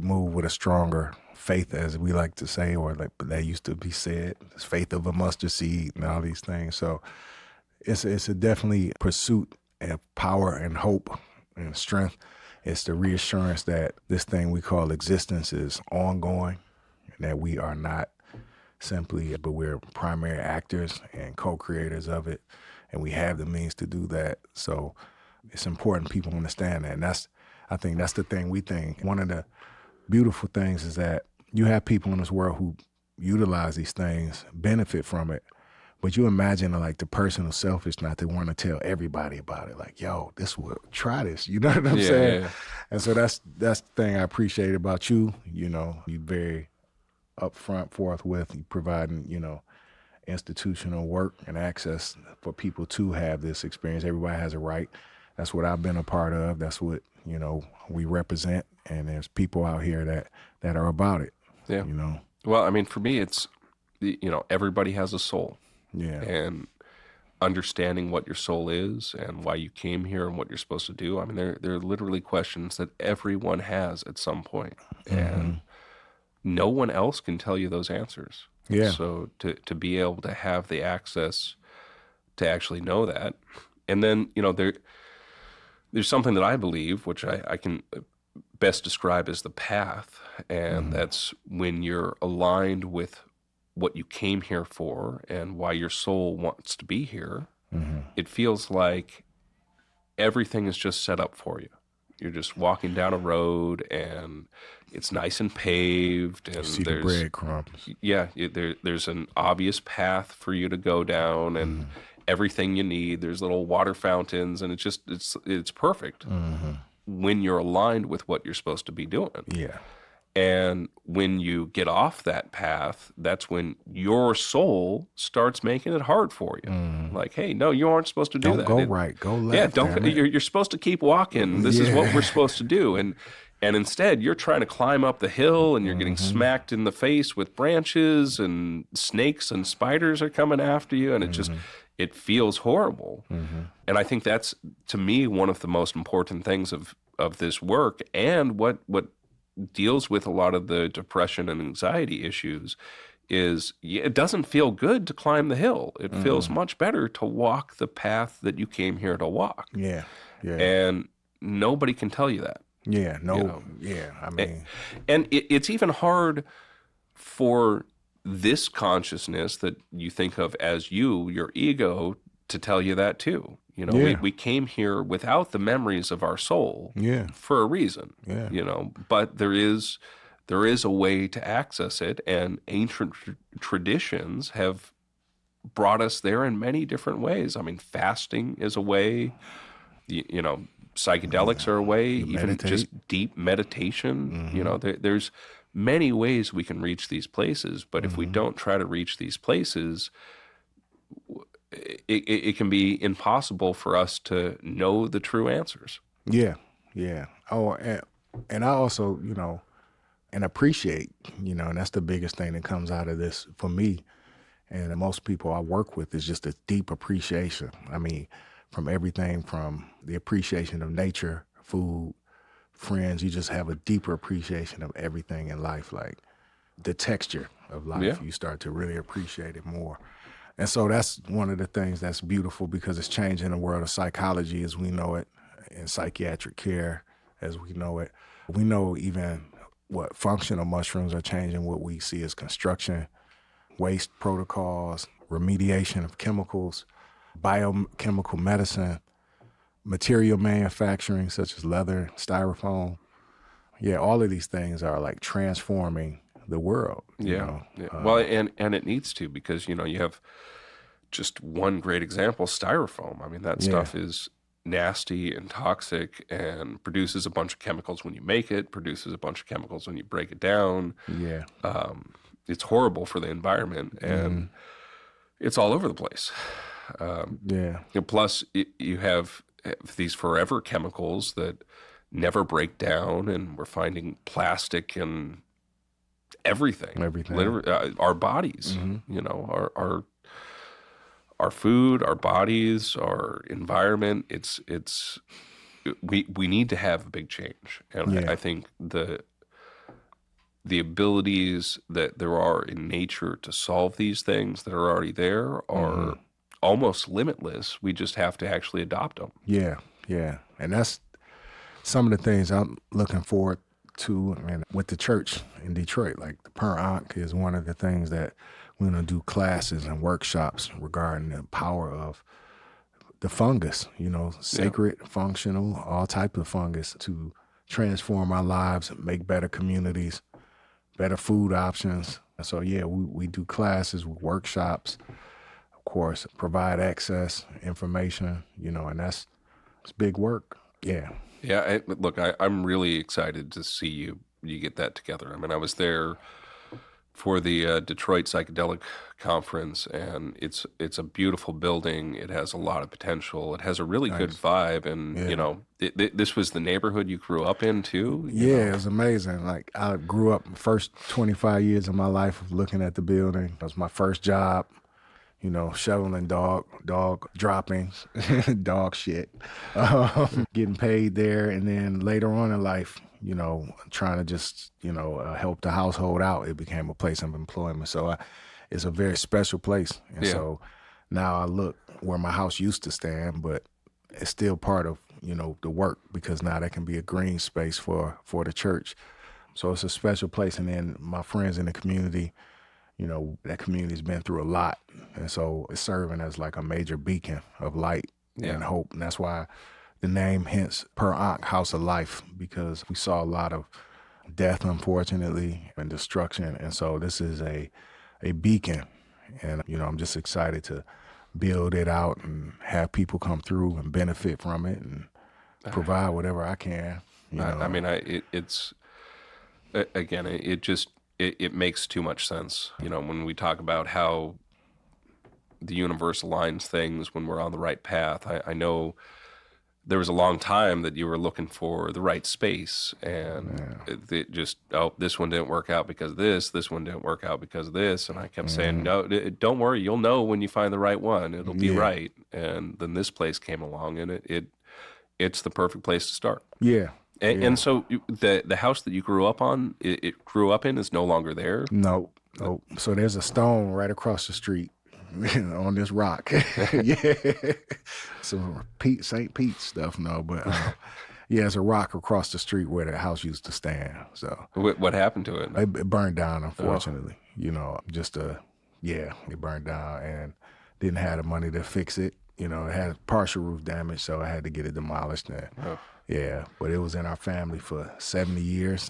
move with a stronger faith, as we like to say, or like that used to be said, it's faith of a mustard seed and all these things. So it's a definitely pursuit of power and hope and strength. It's the reassurance that this thing we call existence is ongoing, and that we are not simply, but we're primary actors and co-creators of it, and we have the means to do that. So it's important people understand that. And I think that's the thing we think. One of the beautiful things is that you have people in this world who utilize these things, benefit from it, but you imagine like the person who's selfish not to want to tell everybody about it. Like, yo, try this. You know what I'm saying? Yeah. And so that's the thing I appreciate about you. You very upfront, forthwith, you providing, institutional work and access for people to have this experience. Everybody has a right. That's what I've been a part of. That's what, we represent. And there's people out here that are about it. Yeah. Well, I mean, for me, it's, everybody has a soul. Yeah. And understanding what your soul is and why you came here and what you're supposed to do. I mean, there are literally questions that everyone has at some point. And no one else can tell you those answers. Yeah. So to be able to have the access to actually know that. And then, there's something that I believe, which I can best describe as the path. And that's when you're aligned with what you came here for and why your soul wants to be here. It feels like everything is just set up for you. You're just walking down a road and it's nice and paved, and see there's the breadcrumbs. Yeah, there's an obvious path for you to go down, and everything you need. There's little water fountains, and it's perfect when you're aligned with what you're supposed to be doing. Yeah. And when you get off that path, that's when your soul starts making it hard for you. Like, hey, no, you aren't supposed to do that. Don't go right, go left. Yeah, don't. You're supposed to keep walking. This is what we're supposed to do. And instead, you're trying to climb up the hill, and you're getting smacked in the face with branches, and snakes and spiders are coming after you, and it feels horrible. And I think that's, to me, one of the most important things of this work, and what deals with a lot of the depression and anxiety issues is it doesn't feel good to climb the hill. It feels much better to walk the path that you came here to walk. Yeah. And nobody can tell you that. Yeah, no, I mean. And it's even hard for this consciousness that you think of as your ego, to tell you that too. We came here without the memories of our soul for a reason. But there is a way to access it, and ancient traditions have brought us there in many different ways. I mean, fasting is a way, psychedelics are a way, even just deep meditation. There's many ways we can reach these places, but if we don't try to reach these places, it can be impossible for us to know the true answers. Yeah. Oh, and I also, and appreciate, and that's the biggest thing that comes out of this for me and most people I work with, is just a deep appreciation. I mean, from everything from the appreciation of nature, food, friends, you just have a deeper appreciation of everything in life, like the texture of life. Yeah. You start to really appreciate it more. And so that's one of the things that's beautiful, because it's changing the world of psychology as we know it, and psychiatric care as we know it. We know even what functional mushrooms are changing what we see as construction. waste protocols, remediation of chemicals, biochemical medicine, material manufacturing such as leather, styrofoam. Yeah, all of these things are like transforming the world. Well, and it needs to, because, you have just one great example, styrofoam. I mean, that stuff is nasty and toxic and produces a bunch of chemicals when you make it, produces a bunch of chemicals when you break it down. Yeah. It's horrible for the environment, and it's all over the place. Plus, you have these forever chemicals that never break down, and we're finding plastic in everything. Literally, our bodies, our food, our bodies, our environment. We need to have a big change, and I think the abilities that there are in nature to solve these things that are already there are almost limitless. We just have to actually adopt them. Yeah, and that's some of the things I'm looking forward to. I mean, with the church in Detroit, like the Per-Ankh is one of the things that we're going to do classes and workshops regarding the power of the fungus, sacred, functional, all type of fungus to transform our lives, make better communities, better food options. So we do classes, workshops, of course, provide access, information, and it's big work. Yeah. Yeah. Look, I'm really excited to see you get that together. I mean, I was there for the Detroit Psychedelic Conference, and it's a beautiful building. It has a lot of potential. It has a really good vibe, and this was the neighborhood you grew up in too. It was amazing. Like, I grew up first 25 years of my life looking at the building. It was my first job, shoveling dog droppings, dog shit, getting paid there, and then later on in life, trying to just, help the household out. It became a place of employment. So it's a very special place. And so now I look where my house used to stand, but it's still part of, the work, because now that can be a green space for the church. So it's a special place. And then my friends in the community, that community's been through a lot. And so it's serving as like a major beacon of light and hope. And that's why the name, hence Per-Ankh, House of Life, because we saw a lot of death, unfortunately, and destruction. And so this is a beacon. And, I'm just excited to build it out and have people come through and benefit from it and provide whatever I can. I mean, it's, again, it makes too much sense. When we talk about how the universe aligns things when we're on the right path, I know there was a long time that you were looking for the right space, and this one didn't work out because of this one didn't work out because of this, and I kept saying, no, don't worry, you'll know when you find the right one, it'll be right. And then this place came along, and it's the perfect place to start. And so the house that you grew up on, it grew up in, is no longer there? No. So there's a stone right across the street on this rock. So St. Pete's stuff, no, but there's a rock across the street where the house used to stand. So what happened to it? It burned down, unfortunately. It burned down, and didn't have the money to fix it. It had partial roof damage, so I had to get it demolished. And but it was in our family for 70 years.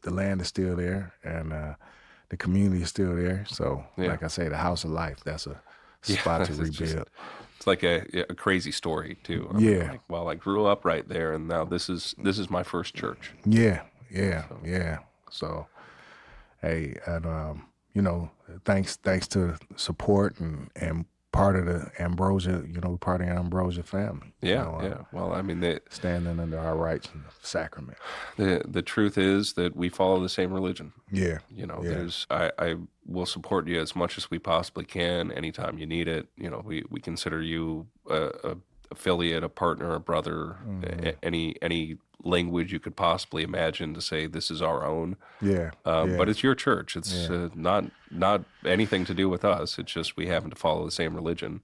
The land is still there, and the community is still there. So, like I say, the House of Life, that's a spot to rebuild. It's like a crazy story too. I grew up right there, and now this is my first church. So, hey, and thanks to support and part of the Ambrosia, part of the Ambrosia family. Well, I mean, standing under our rights and sacrament. The truth is that we follow the same religion. I will support you as much as we possibly can anytime you need it. We consider you a affiliate, a partner, a brother, any language you could possibly imagine to say this is our own. But it's your church. It's not anything to do with us. It's just we happen to follow the same religion.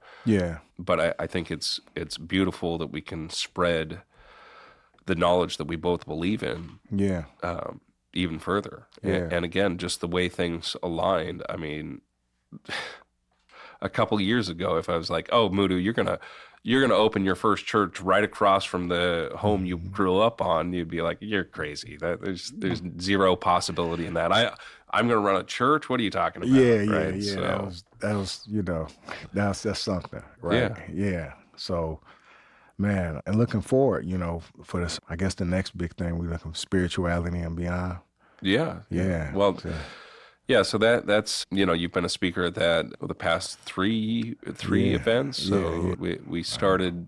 But I think it's beautiful that we can spread the knowledge that we both believe in even further. And again, just the way things aligned. I mean, a couple years ago, if I was like, "Oh, Mudu, you're gonna open your first church right across from the home you grew up on," you'd be like, "You're crazy. There's zero possibility in that. I'm gonna run a church. What are you talking about?" Yeah, right? yeah. So, That was that's something, right? Yeah. So, man, and looking forward, for this, I guess the next big thing we looking for spirituality and beyond. yeah. Yeah. Well, So, yeah. So that's you've been a speaker at that the past three yeah, events. So we started.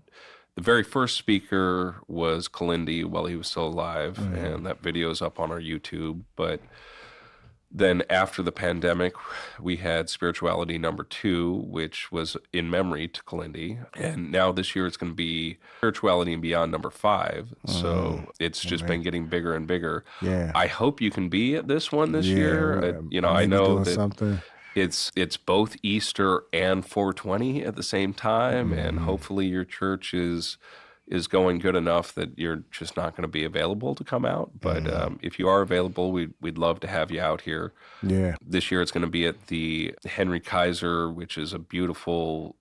The very first speaker was Kalindi while he was still alive, and that video is up on our YouTube. But then after the pandemic, we had Spirituality number 2, which was in memory to Kalindi. And now this year it's going to be Spirituality and Beyond number 5. So it's just been getting bigger and bigger. Yeah. I hope you can be at this one this Yeah, year. well, I maybe know doing that something. it's both Easter and 420 at the same time. And hopefully your church is going good enough that you're just not going to be available to come out. But if you are available, we'd love to have you out here. Yeah. This year it's going to be at the Henry Kaiser, which is a beautiful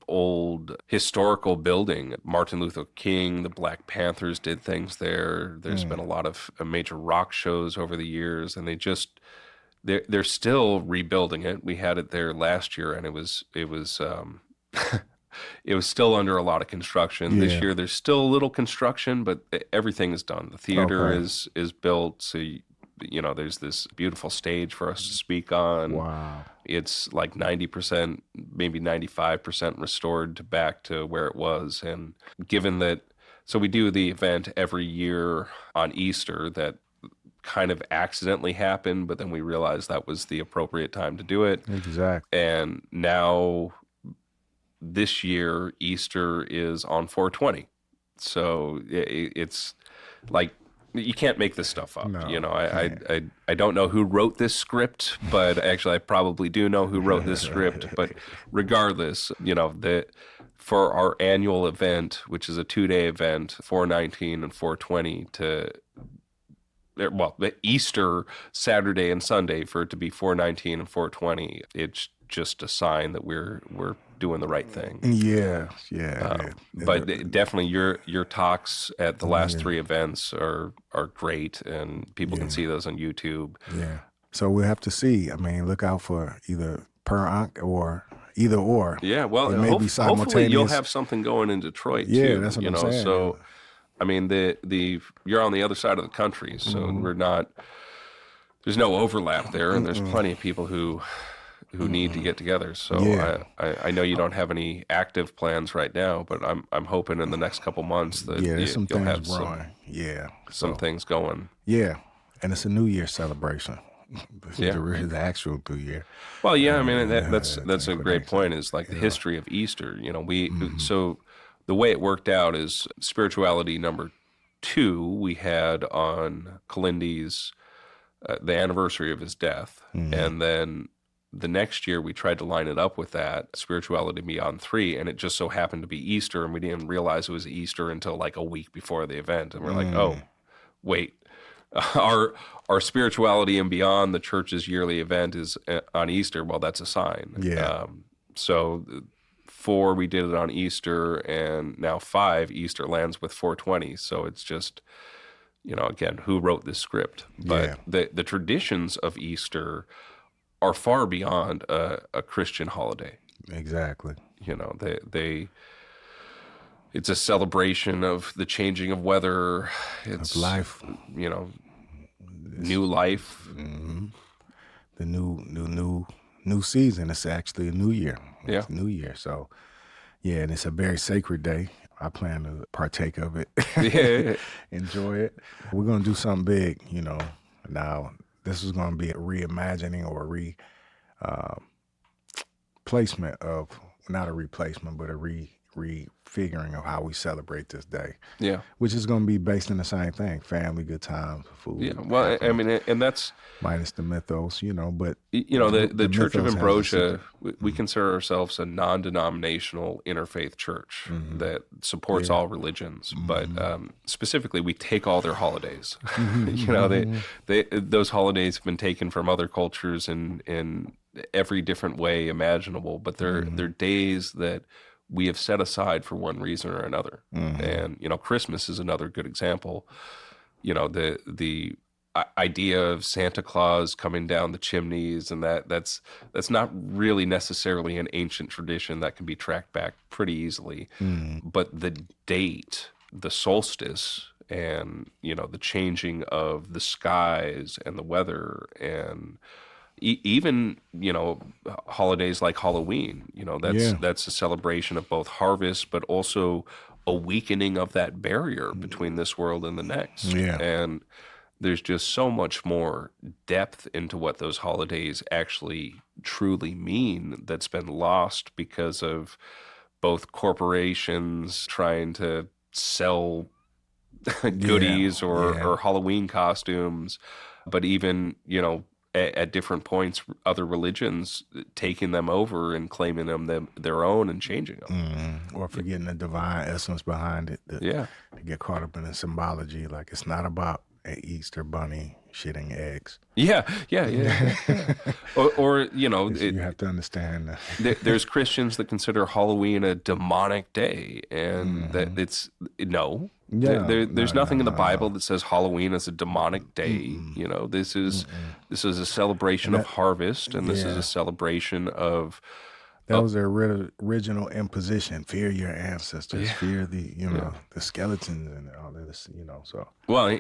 old historical building. Martin Luther King, the Black Panthers did things there. There's been a lot of major rock shows over the years, and they're still rebuilding it. We had it there last year, and it was it was still under a lot of construction. This year there's still a little construction, but everything is done. The theater is built, so there's this beautiful stage for us to speak on. Wow. It's like 90%, maybe 95% restored back to where it was. And given that, so we do the event every year on Easter that kind of accidentally happened, but then we realized that was the appropriate time to do it. Exactly. And now this year, Easter is on 420. So it's like, you can't make this stuff up. No, I don't know who wrote this script, but actually I probably do know who wrote this script. But regardless, for our annual event, which is a 2-day event, 419 and 420 the Easter Saturday and Sunday, for it to be 419 and 420, it's just a sign that we're doing the right thing. Yeah. But definitely your talks at the last 3 events are great, and people can see those on YouTube. Yeah. So we'll have to see. I mean, look out for either Per-Ankh or either or. Yeah, well, it may be simultaneous. Hopefully you'll have something going in Detroit too. Yeah, that's what I'm saying. So, I mean, you're on the other side of the country, so there's no overlap there, and there's plenty of people who need to get together. So I know you don't have any active plans right now, but I'm hoping in the next couple months that you'll have some things going. Yeah, and it's a New Year celebration. The actual New Year. Well, I mean that's a great point. Is like the history of Easter. So the way it worked out is Spirituality number 2 we had on Kalindi's the anniversary of his death, and then the next year we tried to line it up with that, Spirituality Beyond 3, and it just so happened to be Easter, and we didn't realize it was Easter until like a week before the event, and we're like, oh, wait, our Spirituality and Beyond, the church's yearly event, is on Easter. Well, that's a sign. Yeah. So 4 we did it on Easter, and now 5 Easter lands with 420. So it's just, again, who wrote this script? But the traditions of Easter are far beyond a Christian holiday. Exactly. It's a celebration of the changing of weather. It's of life. New life. Mm-hmm. The new season. It's actually a new year. It's a new year. So, and it's a very sacred day. I plan to partake of it. Enjoy it. We're going to do something big, Now, this is going to be a reimagining or a replacement of, not a replacement, but a figuring of how we celebrate this day. Yeah. Which is going to be based on the same thing: family, good times, food. Yeah. Well, I mean, and that's minus the mythos, but the Church of Ambrosia, we consider ourselves a non-denominational interfaith church that supports all religions, but specifically we take all their holidays. Those holidays have been taken from other cultures in every different way imaginable, but they're days that we have set aside for one reason or another. And Christmas is another good example. The idea of Santa Claus coming down the chimneys, and that's not really necessarily an ancient tradition that can be tracked back pretty easily. But the date, the solstice, and the changing of the skies and the weather, and even holidays like Halloween, that's a celebration of both harvest, but also a weakening of that barrier between this world and the next. And there's just so much more depth into what those holidays actually truly mean that's been lost because of both corporations trying to sell goodies or Halloween costumes, but even at different points, other religions taking them over and claiming them their own and changing them. Or forgetting the divine essence behind it. They get caught up in the symbology. Like, it's not about an Easter bunny shitting eggs. Yeah. Or you have to understand. There's Christians that consider Halloween a demonic day, and that it's no. There's nothing in the Bible that says Halloween is a demonic day. This is a celebration of harvest, and this is a celebration of. That was their original imposition. Fear your ancestors. Fear the the skeletons and all this. So well,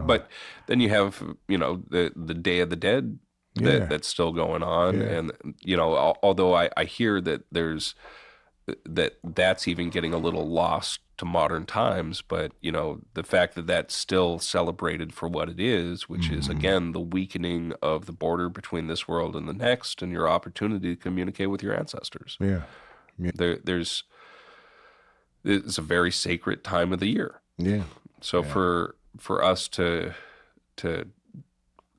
but then you have the Day of the Dead that's still going on, and although I hear that that's even getting a little lost to modern times, but the fact that that's still celebrated for what it is, which is again the weakening of the border between this world and the next, and your opportunity to communicate with your ancestors. It's a very sacred time of the year. So for us to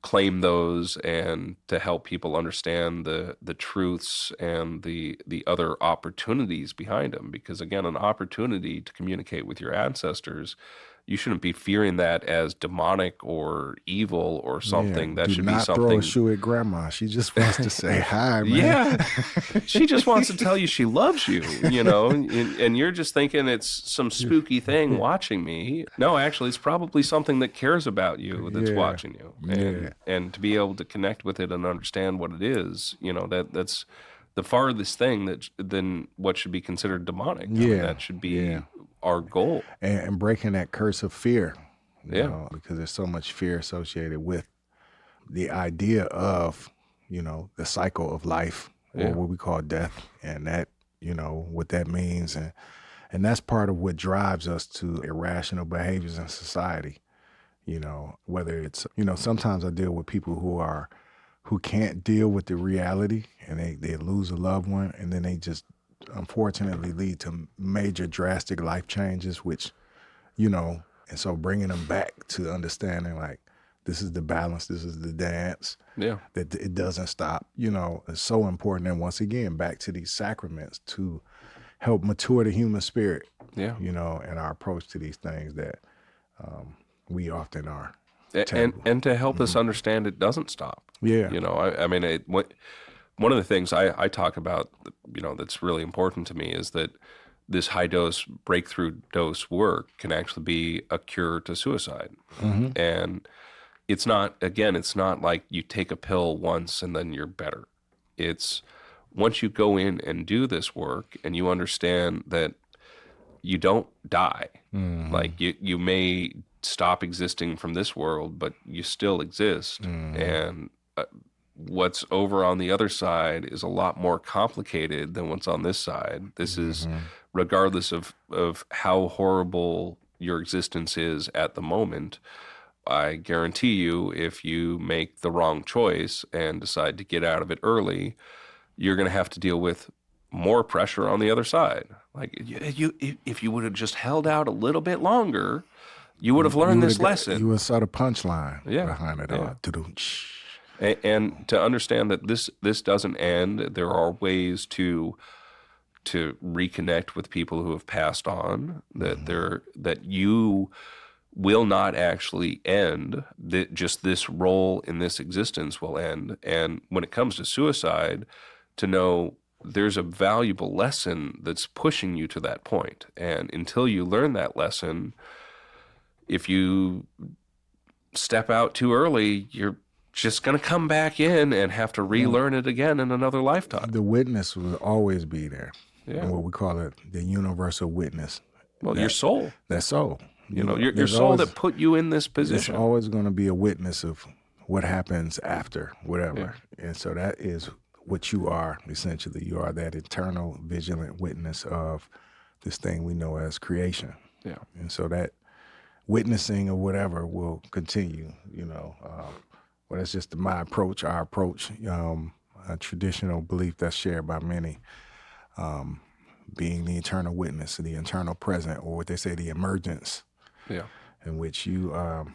claim those and to help people understand the truths and the other opportunities behind them. Because again, an opportunity to communicate with your ancestors, you shouldn't be fearing that as demonic or evil or something. That should be something. Throw a shoe at grandma. She just wants to say hi, man. She just wants to tell you she loves you, and you're just thinking it's some spooky thing watching me. No, actually, it's probably something that cares about you that's watching you. And to be able to connect with it and understand what it is, that's the farthest thing than what should be considered demonic. That should be our goal. And breaking that curse of fear, because there's so much fear associated with the idea of, the cycle of life, or what we call death, and that, what that means. And that's part of what drives us to irrational behaviors in society. Whether it's, sometimes I deal with people who can't deal with the reality, and they lose a loved one, and then they just unfortunately lead to major drastic life changes, which, and so bringing them back to understanding, like, this is the balance, this is the dance, that it doesn't stop, is so important. And once again, back to these sacraments to help mature the human spirit, and our approach to these things that we often are. And to help us understand it doesn't stop. I mean, one of the things I talk about, that's really important to me is that this high dose, breakthrough dose work can actually be a cure to suicide. And it's not like you take a pill once and then you're better. It's once you go in and do this work and you understand that you don't die, like you may stop existing from this world, but you still exist. And what's over on the other side is a lot more complicated than what's on this side. This is regardless of how horrible your existence is at the moment. I guarantee you, if you make the wrong choice and decide to get out of it early, you're going to have to deal with more pressure on the other side. Like, if you would have just held out a little bit longer, you would have learned this lesson. You would have saw the punchline behind it Yeah. all. And to understand that this doesn't end. There are ways to reconnect with people who have passed on. That you will not actually end. That just this role in this existence will end. And when it comes to suicide, to know there's a valuable lesson that's pushing you to that point. And until you learn that lesson, if you step out too early, you're just going to come back in and have to relearn it again in another lifetime. The witness will always be there. Yeah. And what we call it, the universal witness. Well, your soul. That soul. Your soul always, that put you in this position. There's always going to be a witness of what happens after, whatever. Yeah. And so that is what you are, essentially. You are that eternal, vigilant witness of this thing we know as creation. Yeah. And so that witnessing or whatever will continue, Well, that's just my approach, our approach, a traditional belief that's shared by many, being the eternal witness, the eternal present, or what they say, the emergence, in which you're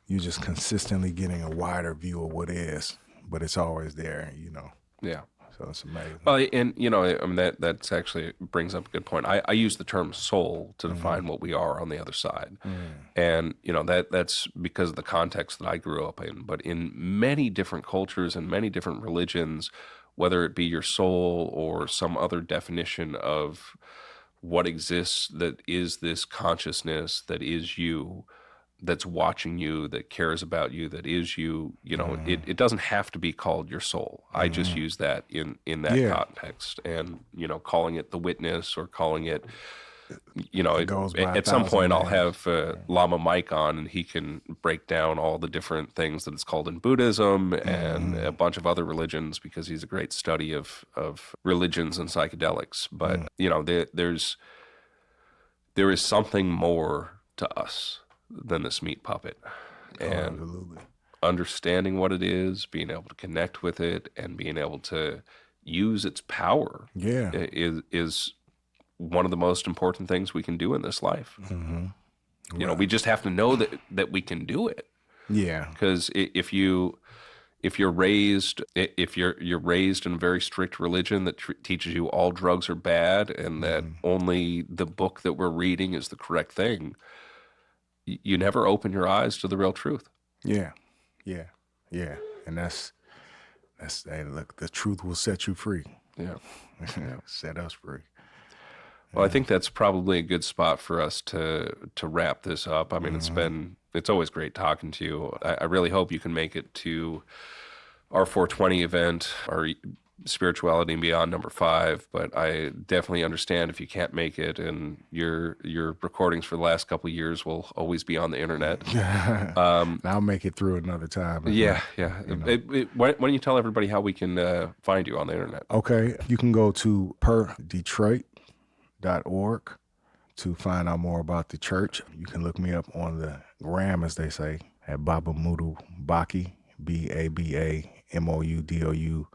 just consistently getting a wider view of what is, but it's always there, Yeah. So it's amazing. Well, and that's actually brings up a good point. I use the term soul to define what we are on the other side. And, that's because of the context that I grew up in. But in many different cultures and many different religions, whether it be your soul or some other definition of what exists that is this consciousness that is you, that's watching you, that cares about you, that is you, it doesn't have to be called your soul. I just use that in that context, and, calling it the witness or calling it, at some point I'll have Lama Mike on, and he can break down all the different things that it's called in Buddhism and a bunch of other religions, because he's a great study of religions and psychedelics. But, there is something more to us than this meat puppet, and understanding what it is, being able to connect with it, and being able to use its power is one of the most important things we can do in this life. We just have to know that we can do it. Yeah. Because if you're raised in a very strict religion that teaches you all drugs are bad and that only the book that we're reading is the correct thing, you never open your eyes to the real truth. Yeah. And that's hey, look, the truth will set you free. Yeah. Set us free. Well, I think that's probably a good spot for us to wrap this up. I mean, it's always great talking to you. I really hope you can make it to our 420 event, our Spirituality and Beyond #5, but I definitely understand if you can't make it, and your recordings for the last couple of years will always be on the internet. I'll make it through another time. Yeah. Why don't you tell everybody how we can find you on the internet? Okay, you can go to per-Detroit.org to find out more about the church. You can look me up on the gram, as they say, at Baba MOUDOU Baki, BABAMOUDOU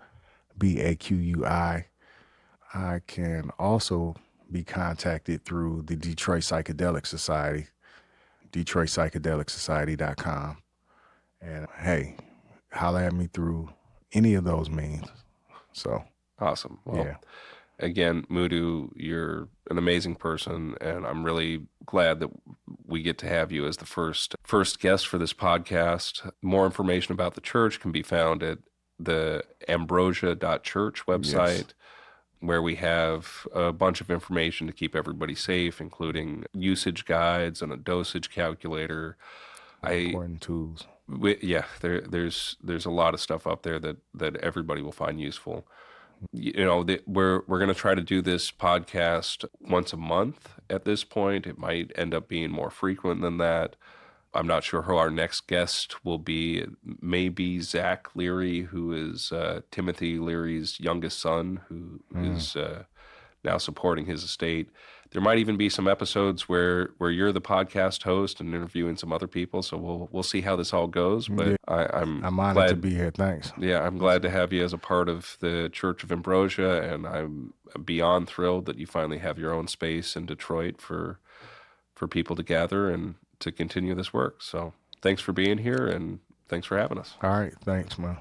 I can also be contacted through the Detroit Psychedelic Society, DetroitPsychedelicSociety.com. And hey, holler at me through any of those means. So awesome. Well, again, Mudu, you're an amazing person, and I'm really glad that we get to have you as the first guest for this podcast. More information about the church can be found at the ambrosia.church website, where we have a bunch of information to keep everybody safe, including usage guides and a dosage calculator. Important tools. There's a lot of stuff up there that everybody will find useful. We're going to try to do this podcast once a month at this point. It might end up being more frequent than that. I'm not sure who our next guest will be. Maybe Zach Leary, who is Timothy Leary's youngest son, who is now supporting his estate. there might even be some episodes where you're the podcast host and interviewing some other people. So we'll see how this all goes. But Yeah. I'm honored glad to be here. Thanks. Yeah, I'm glad to have you as a part of the Church of Ambrosia, and I'm beyond thrilled that you finally have your own space in Detroit for people to gather and to continue this work. So thanks for being here, and thanks for having us. All right. Thanks, man.